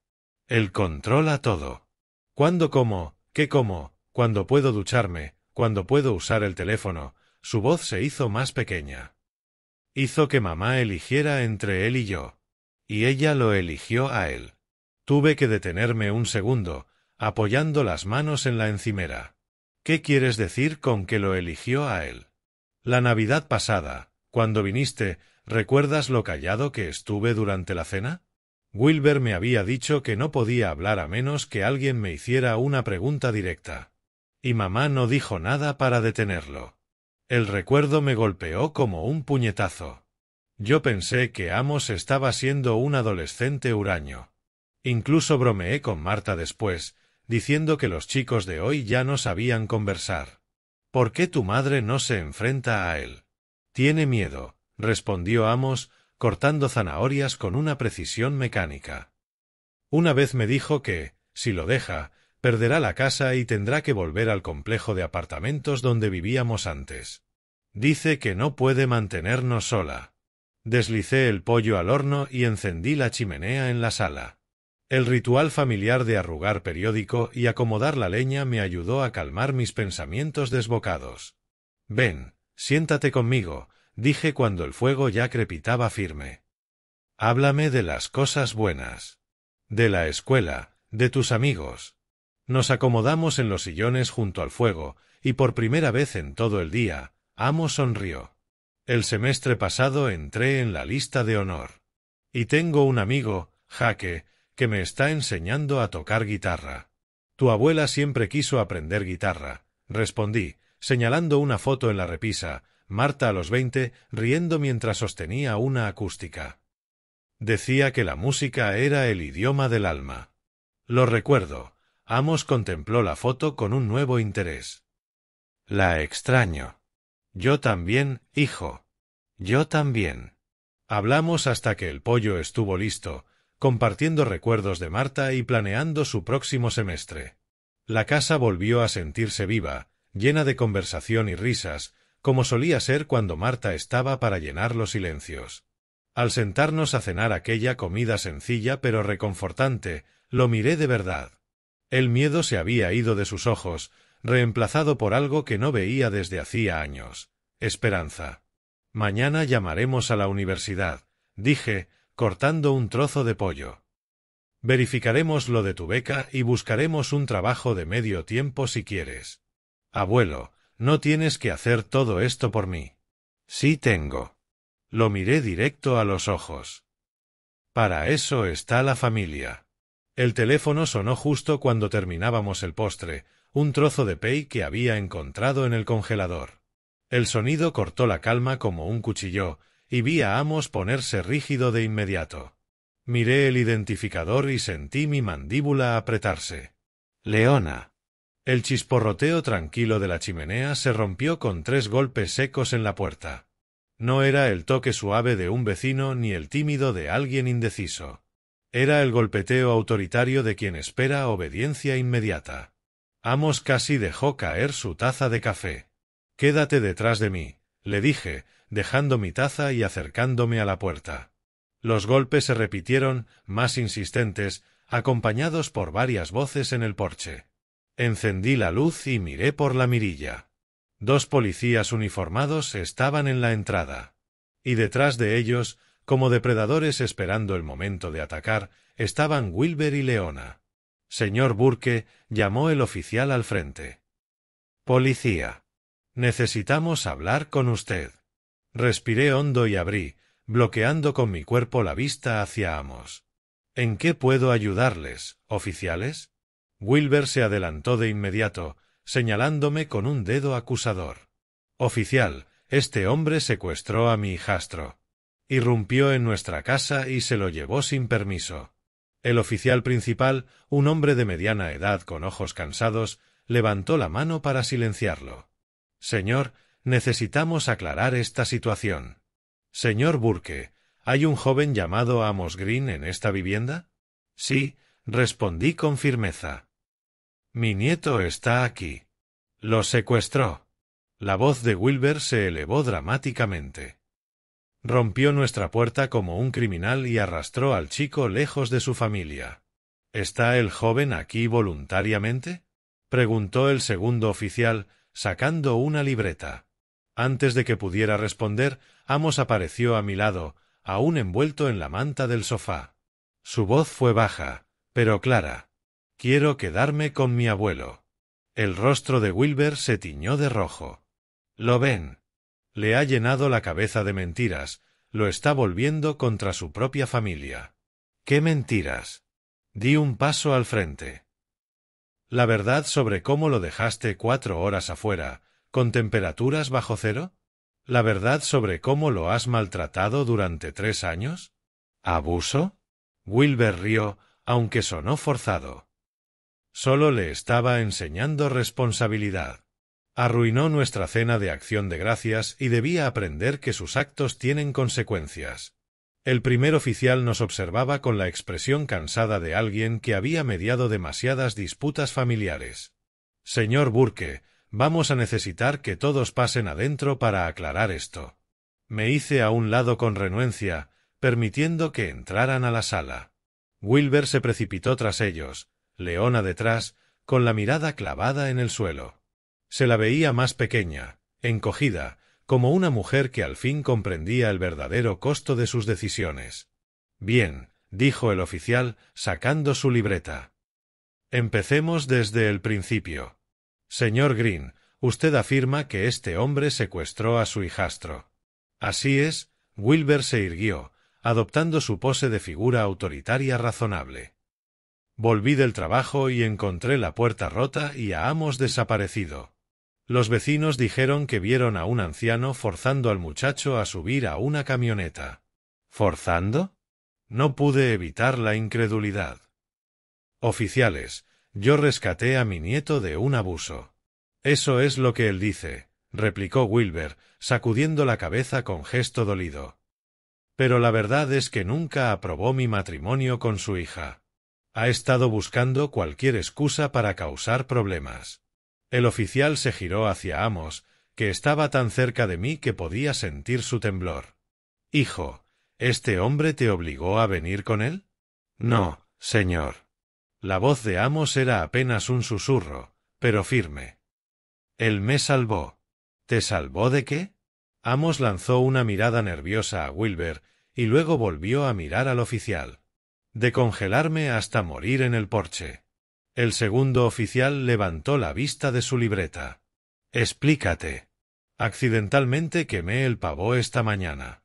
[SPEAKER 1] Él controla todo. ¿Cuándo como? ¿Qué como? ¿Cuándo puedo ducharme? ¿Cuándo puedo usar el teléfono? Su voz se hizo más pequeña. Hizo que mamá eligiera entre él y yo. Y ella lo eligió a él. Tuve que detenerme un segundo, apoyando las manos en la encimera. ¿Qué quieres decir con que lo eligió a él? La Navidad pasada, cuando viniste, ¿recuerdas lo callado que estuve durante la cena? Wilber me había dicho que no podía hablar a menos que alguien me hiciera una pregunta directa. Y mamá no dijo nada para detenerlo. El recuerdo me golpeó como un puñetazo. Yo pensé que Amos estaba siendo un adolescente huraño. Incluso bromeé con Marta después, diciendo que los chicos de hoy ya no sabían conversar. ¿Por qué tu madre no se enfrenta a él? Tiene miedo, respondió Amos, cortando zanahorias con una precisión mecánica. Una vez me dijo que, si lo deja, perderá la casa y tendrá que volver al complejo de apartamentos donde vivíamos antes. Dice que no puede mantenernos sola. Deslicé el pollo al horno y encendí la chimenea en la sala. El ritual familiar de arrugar periódico y acomodar la leña me ayudó a calmar mis pensamientos desbocados. Ven, siéntate conmigo, dije cuando el fuego ya crepitaba firme. Háblame de las cosas buenas. De la escuela, de tus amigos. Nos acomodamos en los sillones junto al fuego, y por primera vez en todo el día, Amos sonrió. El semestre pasado entré en la lista de honor. Y tengo un amigo, Jaque, que me está enseñando a tocar guitarra. Tu abuela siempre quiso aprender guitarra, respondí, señalando una foto en la repisa, Marta a los 20, riendo mientras sostenía una acústica. Decía que la música era el idioma del alma. Lo recuerdo. Amos contempló la foto con un nuevo interés. La extraño. Yo también, hijo. Yo también. Hablamos hasta que el pollo estuvo listo, compartiendo recuerdos de Marta y planeando su próximo semestre. La casa volvió a sentirse viva, llena de conversación y risas, como solía ser cuando Marta estaba para llenar los silencios. Al sentarnos a cenar aquella comida sencilla pero reconfortante, lo miré de verdad. El miedo se había ido de sus ojos, reemplazado por algo que no veía desde hacía años: esperanza. Mañana llamaremos a la universidad, dije, cortando un trozo de pollo. Verificaremos lo de tu beca y buscaremos un trabajo de medio tiempo si quieres. Abuelo, no tienes que hacer todo esto por mí. Sí tengo. Lo miré directo a los ojos. Para eso está la familia. El teléfono sonó justo cuando terminábamos el postre, un trozo de pay que había encontrado en el congelador. El sonido cortó la calma como un cuchillo, y vi a Amos ponerse rígido de inmediato. Miré el identificador y sentí mi mandíbula apretarse. Leona. El chisporroteo tranquilo de la chimenea se rompió con 3 golpes secos en la puerta. No era el toque suave de un vecino ni el tímido de alguien indeciso. Era el golpeteo autoritario de quien espera obediencia inmediata. Amos casi dejó caer su taza de café. «Quédate detrás de mí», le dije, dejando mi taza y acercándome a la puerta. Los golpes se repitieron, más insistentes, acompañados por varias voces en el porche. Encendí la luz y miré por la mirilla. 2 policías uniformados estaban en la entrada. Y detrás de ellos, como depredadores esperando el momento de atacar, estaban Wilber y Leona. «Señor Burke», llamó el oficial al frente. «Policía. Necesitamos hablar con usted». Respiré hondo y abrí, bloqueando con mi cuerpo la vista hacia Amos. «¿En qué puedo ayudarles, oficiales?» Wilber se adelantó de inmediato, señalándome con un dedo acusador. «Oficial, este hombre secuestró a mi hijastro. Irrumpió en nuestra casa y se lo llevó sin permiso». El oficial principal, un hombre de mediana edad con ojos cansados, levantó la mano para silenciarlo. «Señor, necesitamos aclarar esta situación. Señor Burke, ¿hay un joven llamado Amos Green en esta vivienda?» «Sí», respondí con firmeza. «Mi nieto está aquí. Lo secuestró». La voz de Wilber se elevó dramáticamente. Rompió nuestra puerta como un criminal y arrastró al chico lejos de su familia. ¿Está el joven aquí voluntariamente?, preguntó el segundo oficial, sacando una libreta. Antes de que pudiera responder, Amos apareció a mi lado, aún envuelto en la manta del sofá. Su voz fue baja, pero clara. «Quiero quedarme con mi abuelo». El rostro de Wilber se tiñó de rojo. «¿Lo ven? Le ha llenado la cabeza de mentiras, lo está volviendo contra su propia familia». «¿Qué mentiras?». Di un paso al frente. «¿La verdad sobre cómo lo dejaste 4 horas afuera, con temperaturas bajo cero? ¿La verdad sobre cómo lo has maltratado durante 3 años? ¿Abuso?». Wilber rió, aunque sonó forzado. Solo le estaba enseñando responsabilidad. Arruinó nuestra cena de acción de gracias y debía aprender que sus actos tienen consecuencias. El primer oficial nos observaba con la expresión cansada de alguien que había mediado demasiadas disputas familiares. «Señor Burke, vamos a necesitar que todos pasen adentro para aclarar esto». Me hice a un lado con renuencia, permitiendo que entraran a la sala. Wilber se precipitó tras ellos, Leona detrás, con la mirada clavada en el suelo. Se la veía más pequeña, encogida, como una mujer que al fin comprendía el verdadero costo de sus decisiones. «Bien», dijo el oficial, sacando su libreta. «Empecemos desde el principio. Señor Green, usted afirma que este hombre secuestró a su hijastro». «Así es», Wilber se irguió, adoptando su pose de figura autoritaria razonable. «Volví del trabajo y encontré la puerta rota y a Amos desaparecido. Los vecinos dijeron que vieron a un anciano forzando al muchacho a subir a una camioneta». «¿Forzando?». No pude evitar la incredulidad. «Oficiales, yo rescaté a mi nieto de un abuso». «Eso es lo que él dice», replicó Wilber, sacudiendo la cabeza con gesto dolido. «Pero la verdad es que nunca aprobó mi matrimonio con su hija. Ha estado buscando cualquier excusa para causar problemas». El oficial se giró hacia Amos, que estaba tan cerca de mí que podía sentir su temblor. «Hijo, ¿este hombre te obligó a venir con él?» «No, señor». La voz de Amos era apenas un susurro, pero firme. «Él me salvó». «¿Te salvó de qué?» Amos lanzó una mirada nerviosa a Wilber y luego volvió a mirar al oficial. «De congelarme hasta morir en el porche». El segundo oficial levantó la vista de su libreta. «Explícate». «Accidentalmente quemé el pavó esta mañana.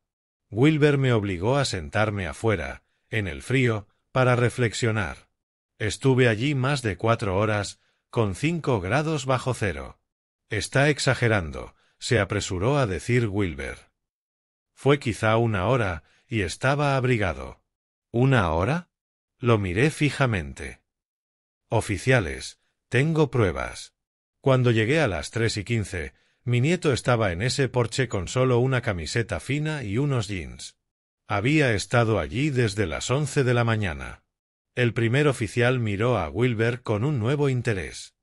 [SPEAKER 1] Wilber me obligó a sentarme afuera, en el frío, para reflexionar. Estuve allí más de 4 horas, con 5 grados bajo cero». «Está exagerando», se apresuró a decir Wilber. «Fue quizá 1 hora, y estaba abrigado». «¿1 hora?» Lo miré fijamente. «Oficiales, tengo pruebas. Cuando llegué a las 3:15, mi nieto estaba en ese porche con solo una camiseta fina y unos jeans. Había estado allí desde las 11 de la mañana». El primer oficial miró a Wilber con un nuevo interés.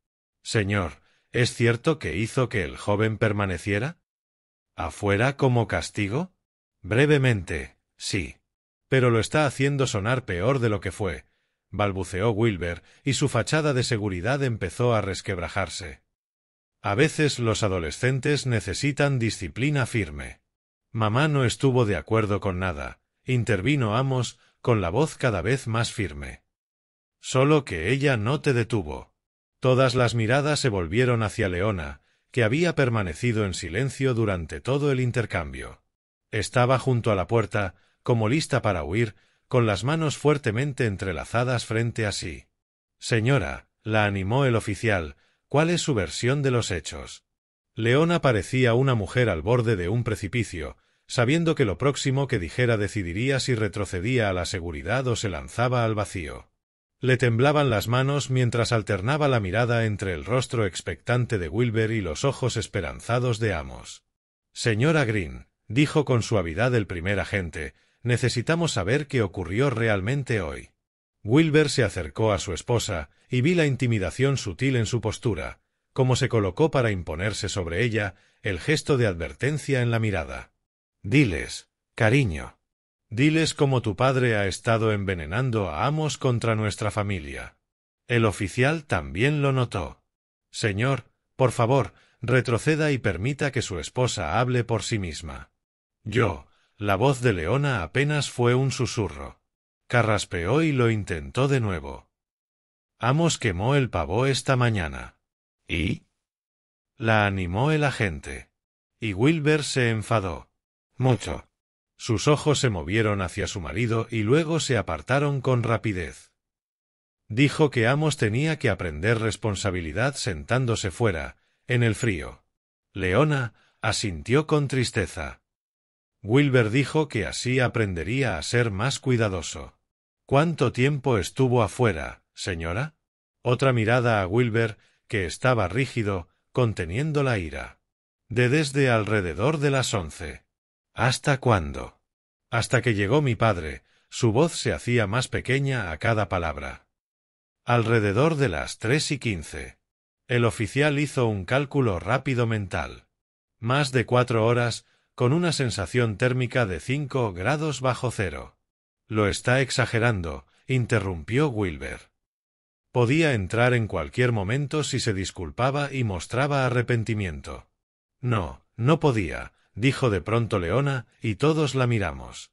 [SPEAKER 1] «Señor, ¿es cierto que hizo que el joven permaneciera afuera como castigo?» «Brevemente, sí. Pero lo está haciendo sonar peor de lo que fue», balbuceó Wilber, y su fachada de seguridad empezó a resquebrajarse. «A veces los adolescentes necesitan disciplina firme». «Mamá no estuvo de acuerdo con nada», intervino Amos, con la voz cada vez más firme. «Solo que ella no te detuvo». Todas las miradas se volvieron hacia Leona, que había permanecido en silencio durante todo el intercambio. Estaba junto a la puerta, como lista para huir, con las manos fuertemente entrelazadas frente a sí. «Señora», la animó el oficial, «¿cuál es su versión de los hechos?» Leona parecía una mujer al borde de un precipicio, sabiendo que lo próximo que dijera decidiría si retrocedía a la seguridad o se lanzaba al vacío. Le temblaban las manos mientras alternaba la mirada entre el rostro expectante de Wilber y los ojos esperanzados de Amos. «Señora Green», dijo con suavidad el primer agente, «necesitamos saber qué ocurrió realmente hoy». Wilber se acercó a su esposa y vi la intimidación sutil en su postura, como se colocó para imponerse sobre ella, el gesto de advertencia en la mirada. «Diles, cariño. Diles cómo tu padre ha estado envenenando a Amos contra nuestra familia». El oficial también lo notó. «Señor, por favor, retroceda y permita que su esposa hable por sí misma». La voz de Leona apenas fue un susurro. Carraspeó y lo intentó de nuevo. «Amos quemó el pavó esta mañana». «¿Y?» La animó el agente. Y Wilber se enfadó. Mucho. Sus ojos se movieron hacia su marido y luego se apartaron con rapidez. Dijo que Amos tenía que aprender responsabilidad sentándose fuera, en el frío. Leona asintió con tristeza. Wilber dijo que así aprendería a ser más cuidadoso. «¿Cuánto tiempo estuvo afuera, señora?» Otra mirada a Wilber, que estaba rígido, conteniendo la ira. «Desde alrededor de las 11. «¿Hasta cuándo?» «Hasta que llegó mi padre». Su voz se hacía más pequeña a cada palabra. «Alrededor de las 3:15. El oficial hizo un cálculo rápido mental. Más de 4 horas, con una sensación térmica de 5 grados bajo cero. «Lo está exagerando», interrumpió Wilber. Podía entrar en cualquier momento si se disculpaba y mostraba arrepentimiento. «No, no podía», dijo de pronto Leona, y todos la miramos.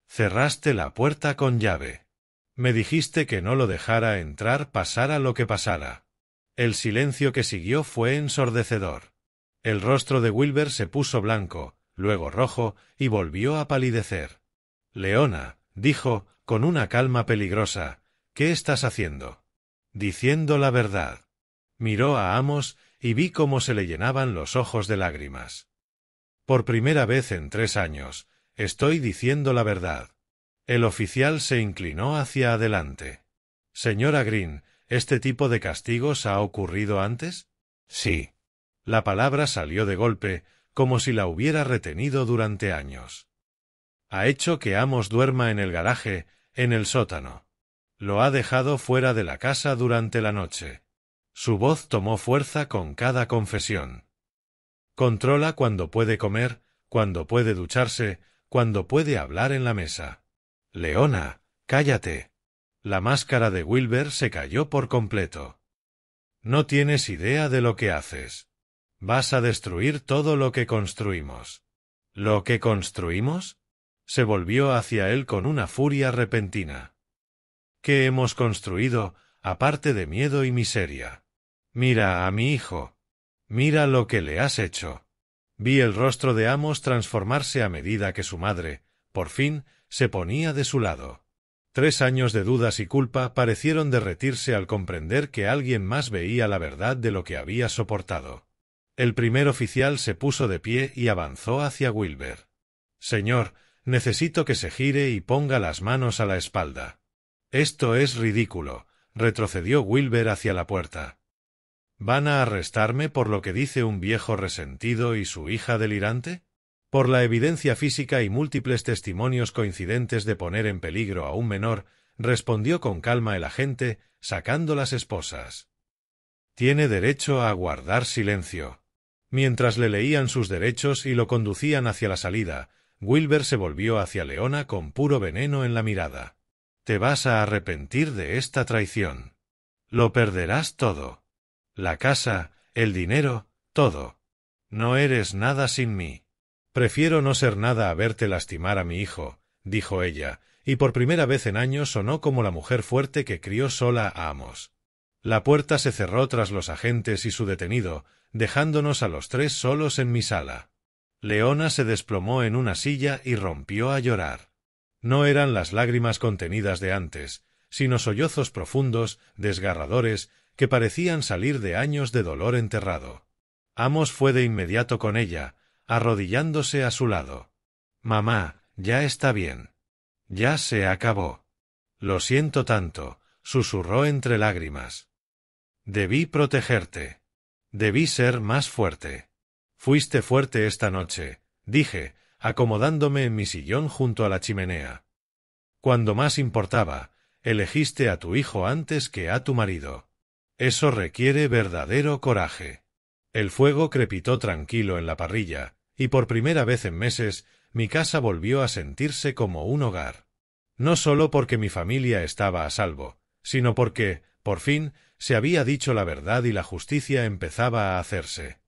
[SPEAKER 1] «Cerraste la puerta con llave. Me dijiste que no lo dejara entrar pasara lo que pasara». El silencio que siguió fue ensordecedor. El rostro de Wilber se puso blanco, luego rojo, y volvió a palidecer. «Leona», dijo, con una calma peligrosa, «¿qué estás haciendo?» «Diciendo la verdad». Miró a Amos y vi cómo se le llenaban los ojos de lágrimas. «Por primera vez en 3 años, estoy diciendo la verdad». El oficial se inclinó hacia adelante. «Señora Green, ¿este tipo de castigos ha ocurrido antes?» «Sí». La palabra salió de golpe, como si la hubiera retenido durante años. «Ha hecho que Amos duerma en el garaje, en el sótano. Lo ha dejado fuera de la casa durante la noche». Su voz tomó fuerza con cada confesión. Controla cuando puede comer, cuando puede ducharse, cuando puede hablar en la mesa. Leona, cállate. La máscara de Wilber se cayó por completo. No tienes idea de lo que haces. Vas a destruir todo lo que construimos. ¿Lo que construimos? Se volvió hacia él con una furia repentina. ¿Qué hemos construido, aparte de miedo y miseria? Mira a mi hijo. Mira lo que le has hecho. Vi el rostro de Amos transformarse a medida que su madre, por fin, se ponía de su lado. 3 años de dudas y culpa parecieron derretirse al comprender que alguien más veía la verdad de lo que había soportado. El primer oficial se puso de pie y avanzó hacia Wilber. Señor, necesito que se gire y ponga las manos a la espalda. Esto es ridículo, retrocedió Wilber hacia la puerta. ¿Van a arrestarme por lo que dice un viejo resentido y su hija delirante? Por la evidencia física y múltiples testimonios coincidentes de poner en peligro a un menor, respondió con calma el agente, sacando las esposas. Tiene derecho a guardar silencio. Mientras le leían sus derechos y lo conducían hacia la salida, Wilber se volvió hacia Leona con puro veneno en la mirada. Te vas a arrepentir de esta traición. Lo perderás todo. La casa, el dinero, todo. No eres nada sin mí. Prefiero no ser nada a verte lastimar a mi hijo, dijo ella, y por primera vez en años sonó como la mujer fuerte que crió sola a Amos. La puerta se cerró tras los agentes y su detenido, dejándonos a los 3 solos en mi sala. Leona se desplomó en una silla y rompió a llorar. No eran las lágrimas contenidas de antes, sino sollozos profundos, desgarradores, que parecían salir de años de dolor enterrado. Amos fue de inmediato con ella, arrodillándose a su lado. Mamá, ya está bien. Ya se acabó. Lo siento tanto, susurró entre lágrimas. Debí protegerte. Debí ser más fuerte. Fuiste fuerte esta noche, dije, acomodándome en mi sillón junto a la chimenea. Cuando más importaba, elegiste a tu hijo antes que a tu marido. Eso requiere verdadero coraje. El fuego crepitó tranquilo en la parrilla, y por primera vez en meses, mi casa volvió a sentirse como un hogar. No solo porque mi familia estaba a salvo, sino porque, por fin, se había dicho la verdad y la justicia empezaba a hacerse.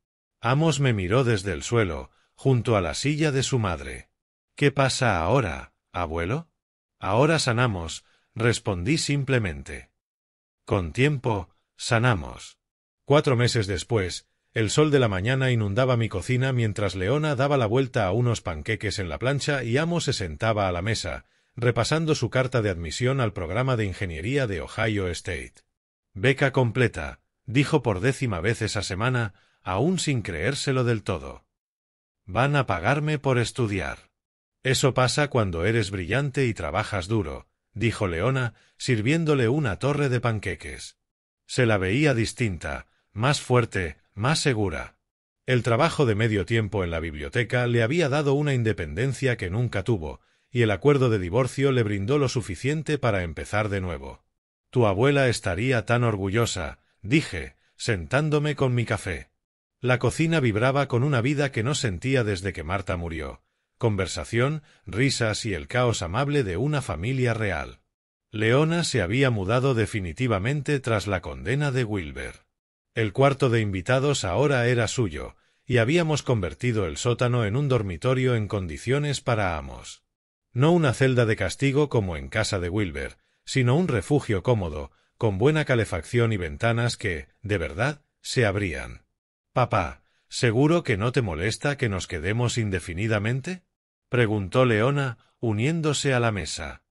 [SPEAKER 1] Amos me miró desde el suelo, junto a la silla de su madre. ¿Qué pasa ahora, abuelo? Ahora sanamos, respondí simplemente. Con tiempo, sanamos. 4 meses después, el sol de la mañana inundaba mi cocina mientras Leona daba la vuelta a unos panqueques en la plancha y Amos se sentaba a la mesa, repasando su carta de admisión al programa de ingeniería de Ohio State. Beca completa, dijo por 10ª vez esa semana, aún sin creérselo del todo. Van a pagarme por estudiar. Eso pasa cuando eres brillante y trabajas duro, dijo Leona, sirviéndole una torre de panqueques. Se la veía distinta, más fuerte, más segura. El trabajo de medio tiempo en la biblioteca le había dado una independencia que nunca tuvo, y el acuerdo de divorcio le brindó lo suficiente para empezar de nuevo. Tu abuela estaría tan orgullosa, dije, sentándome con mi café. La cocina vibraba con una vida que no sentía desde que Marta murió. Conversación, risas y el caos amable de una familia real. Leona se había mudado definitivamente tras la condena de Wilber. El cuarto de invitados ahora era suyo, y habíamos convertido el sótano en un dormitorio en condiciones para Amos. No una celda de castigo como en casa de Wilber, sino un refugio cómodo, con buena calefacción y ventanas que, de verdad, se abrían. Papá, ¿seguro que no te molesta que nos quedemos indefinidamente? Preguntó Leona, uniéndose a la mesa.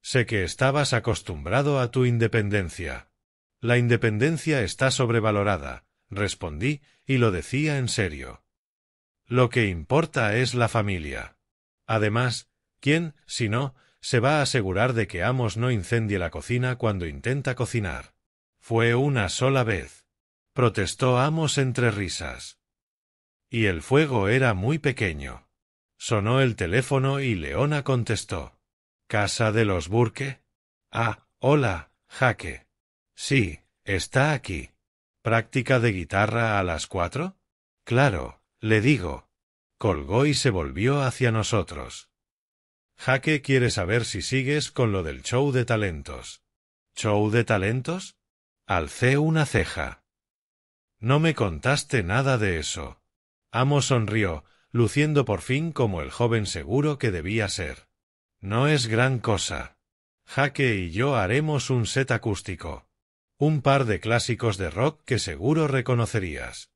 [SPEAKER 1] Sé que estabas acostumbrado a tu independencia. La independencia está sobrevalorada, respondí, y lo decía en serio. Lo que importa es la familia. Además, ¿quién, si no, se va a asegurar de que Amos no incendie la cocina cuando intenta cocinar? Fue una sola vez. Protestó Amos entre risas. Y el fuego era muy pequeño. Sonó el teléfono y Leona contestó. ¿Casa de los Burke? Ah, hola, Jaque. Sí, está aquí. ¿Práctica de guitarra a las 4? Claro, Le digo. Colgó y se volvió hacia nosotros. Jaque quiere saber si sigues con lo del show de talentos. ¿Show de talentos? Alcé una ceja. No me contaste nada de eso. Amos sonrió, luciendo por fin como el joven seguro que debía ser. No es gran cosa. Jaque y yo haremos un set acústico. Un par de clásicos de rock que seguro reconocerías.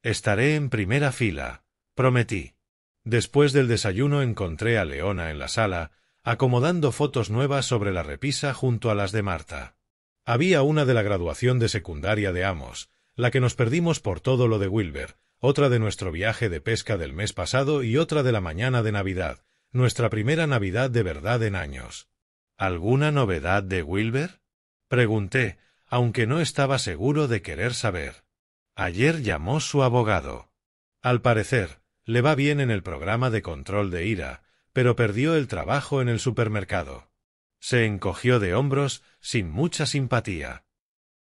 [SPEAKER 1] Estaré en primera fila, prometí. Después del desayuno encontré a Leona en la sala, acomodando fotos nuevas sobre la repisa junto a las de Marta. Había una de la graduación de secundaria de Amos, la que nos perdimos por todo lo de Wilber, otra de nuestro viaje de pesca del mes pasado y otra de la mañana de Navidad, nuestra primera Navidad de verdad en años. ¿Alguna novedad de Wilber? Pregunté, aunque no estaba seguro de querer saber. Ayer llamó su abogado. Al parecer, le va bien en el programa de control de ira, pero perdió el trabajo en el supermercado. Se encogió de hombros, sin mucha simpatía.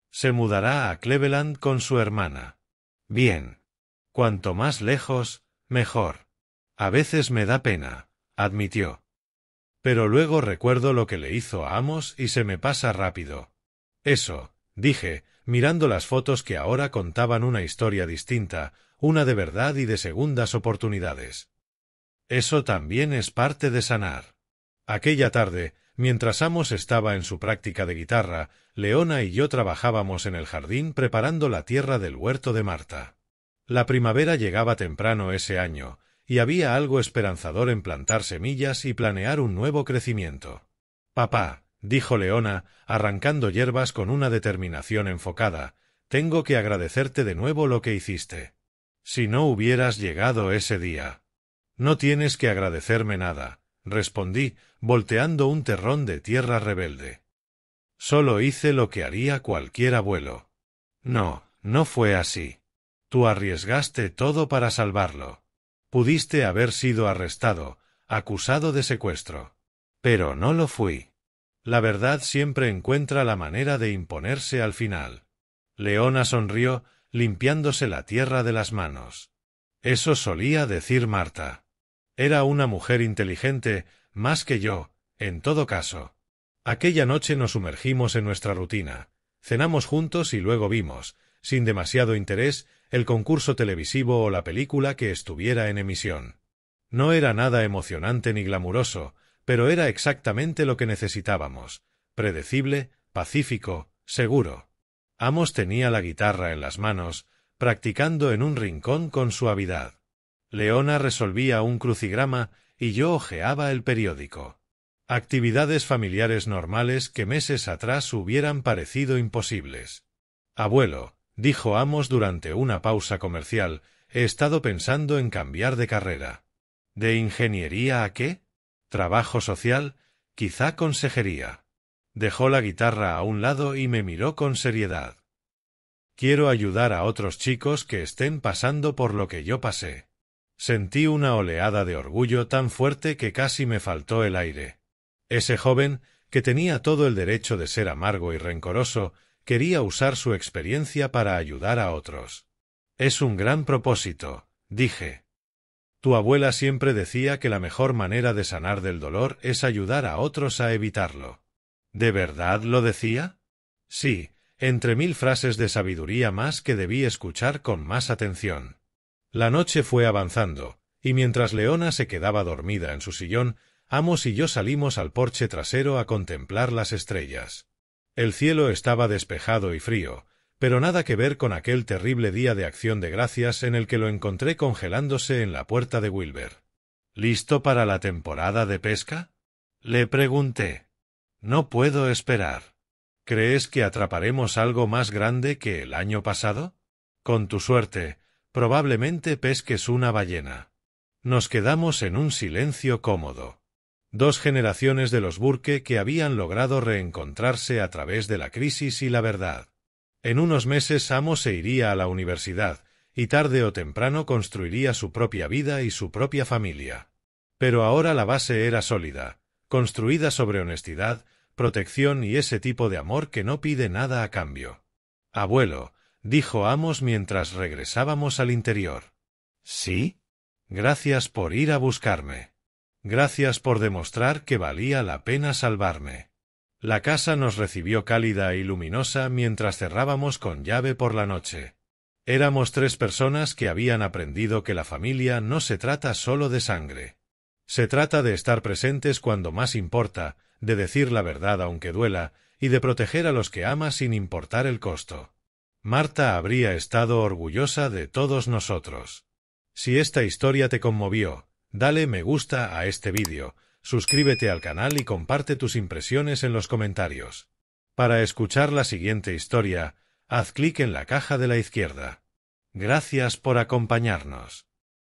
[SPEAKER 1] Se mudará a Cleveland con su hermana. Bien. Cuanto más lejos, mejor. A veces me da pena, admitió. Pero luego recuerdo lo que le hizo a Amos y se me pasa rápido. Eso, dije, mirando las fotos que ahora contaban una historia distinta, una de verdad y de segundas oportunidades. Eso también es parte de sanar. Aquella tarde, mientras Amos estaba en su práctica de guitarra, Leona y yo trabajábamos en el jardín preparando la tierra del huerto de Marta. La primavera llegaba temprano ese año, y había algo esperanzador en plantar semillas y planear un nuevo crecimiento. «Papá», dijo Leona, arrancando hierbas con una determinación enfocada, «tengo que agradecerte de nuevo lo que hiciste. Si no hubieras llegado ese día». «No tienes que agradecerme nada», respondí, volteando un terrón de tierra rebelde. «Solo hice lo que haría cualquier abuelo». «No, no fue así. Tú arriesgaste todo para salvarlo. Pudiste haber sido arrestado, acusado de secuestro. Pero no lo fui. La verdad siempre encuentra la manera de imponerse al final». Leona sonrió, limpiándose la tierra de las manos. Eso solía decir Marta. Era una mujer inteligente, más que yo, en todo caso. Aquella noche nos sumergimos en nuestra rutina. Cenamos juntos y luego vimos, sin demasiado interés, el concurso televisivo o la película que estuviera en emisión. No era nada emocionante ni glamuroso, pero era exactamente lo que necesitábamos. Predecible, pacífico, seguro. Amos tenía la guitarra en las manos, practicando en un rincón con suavidad. Leona resolvía un crucigrama y yo hojeaba el periódico. Actividades familiares normales que meses atrás hubieran parecido imposibles. «Abuelo», dijo Amos durante una pausa comercial, «he estado pensando en cambiar de carrera». «¿De ingeniería a qué? ¿Trabajo social? Quizá consejería». Dejó la guitarra a un lado y me miró con seriedad. «Quiero ayudar a otros chicos que estén pasando por lo que yo pasé». Sentí una oleada de orgullo tan fuerte que casi me faltó el aire. Ese joven, que tenía todo el derecho de ser amargo y rencoroso, quería usar su experiencia para ayudar a otros. «Es un gran propósito», dije. «Tu abuela siempre decía que la mejor manera de sanar del dolor es ayudar a otros a evitarlo». ¿De verdad lo decía? Sí, entre 1000 frases de sabiduría más que debí escuchar con más atención. La noche fue avanzando, y mientras Leona se quedaba dormida en su sillón, Amos y yo salimos al porche trasero a contemplar las estrellas. El cielo estaba despejado y frío, pero nada que ver con aquel terrible día de Acción de Gracias en el que lo encontré congelándose en la puerta de Wilber. «¿Listo para la temporada de pesca?», le pregunté. «No puedo esperar». «¿Crees que atraparemos algo más grande que el año pasado?» «Con tu suerte, probablemente pesques una ballena». Nos quedamos en un silencio cómodo. 2 generaciones de los Burke que habían logrado reencontrarse a través de la crisis y la verdad. En unos meses Amos se iría a la universidad, y tarde o temprano construiría su propia vida y su propia familia. Pero ahora la base era sólida, construida sobre honestidad, protección y ese tipo de amor que no pide nada a cambio. «Abuelo», dijo Amos mientras regresábamos al interior.
[SPEAKER 2] ¿Sí?
[SPEAKER 1] Gracias por ir a buscarme. Gracias por demostrar que valía la pena salvarme. La casa nos recibió cálida y luminosa mientras cerrábamos con llave por la noche. Éramos 3 personas que habían aprendido que la familia no se trata solo de sangre. Se trata de estar presentes cuando más importa, de decir la verdad aunque duela, y de proteger a los que amas sin importar el costo. Marta habría estado orgullosa de todos nosotros. Si esta historia te conmovió, dale me gusta a este vídeo, suscríbete al canal y comparte tus impresiones en los comentarios. Para escuchar la siguiente historia, haz clic en la caja de la izquierda. Gracias por acompañarnos.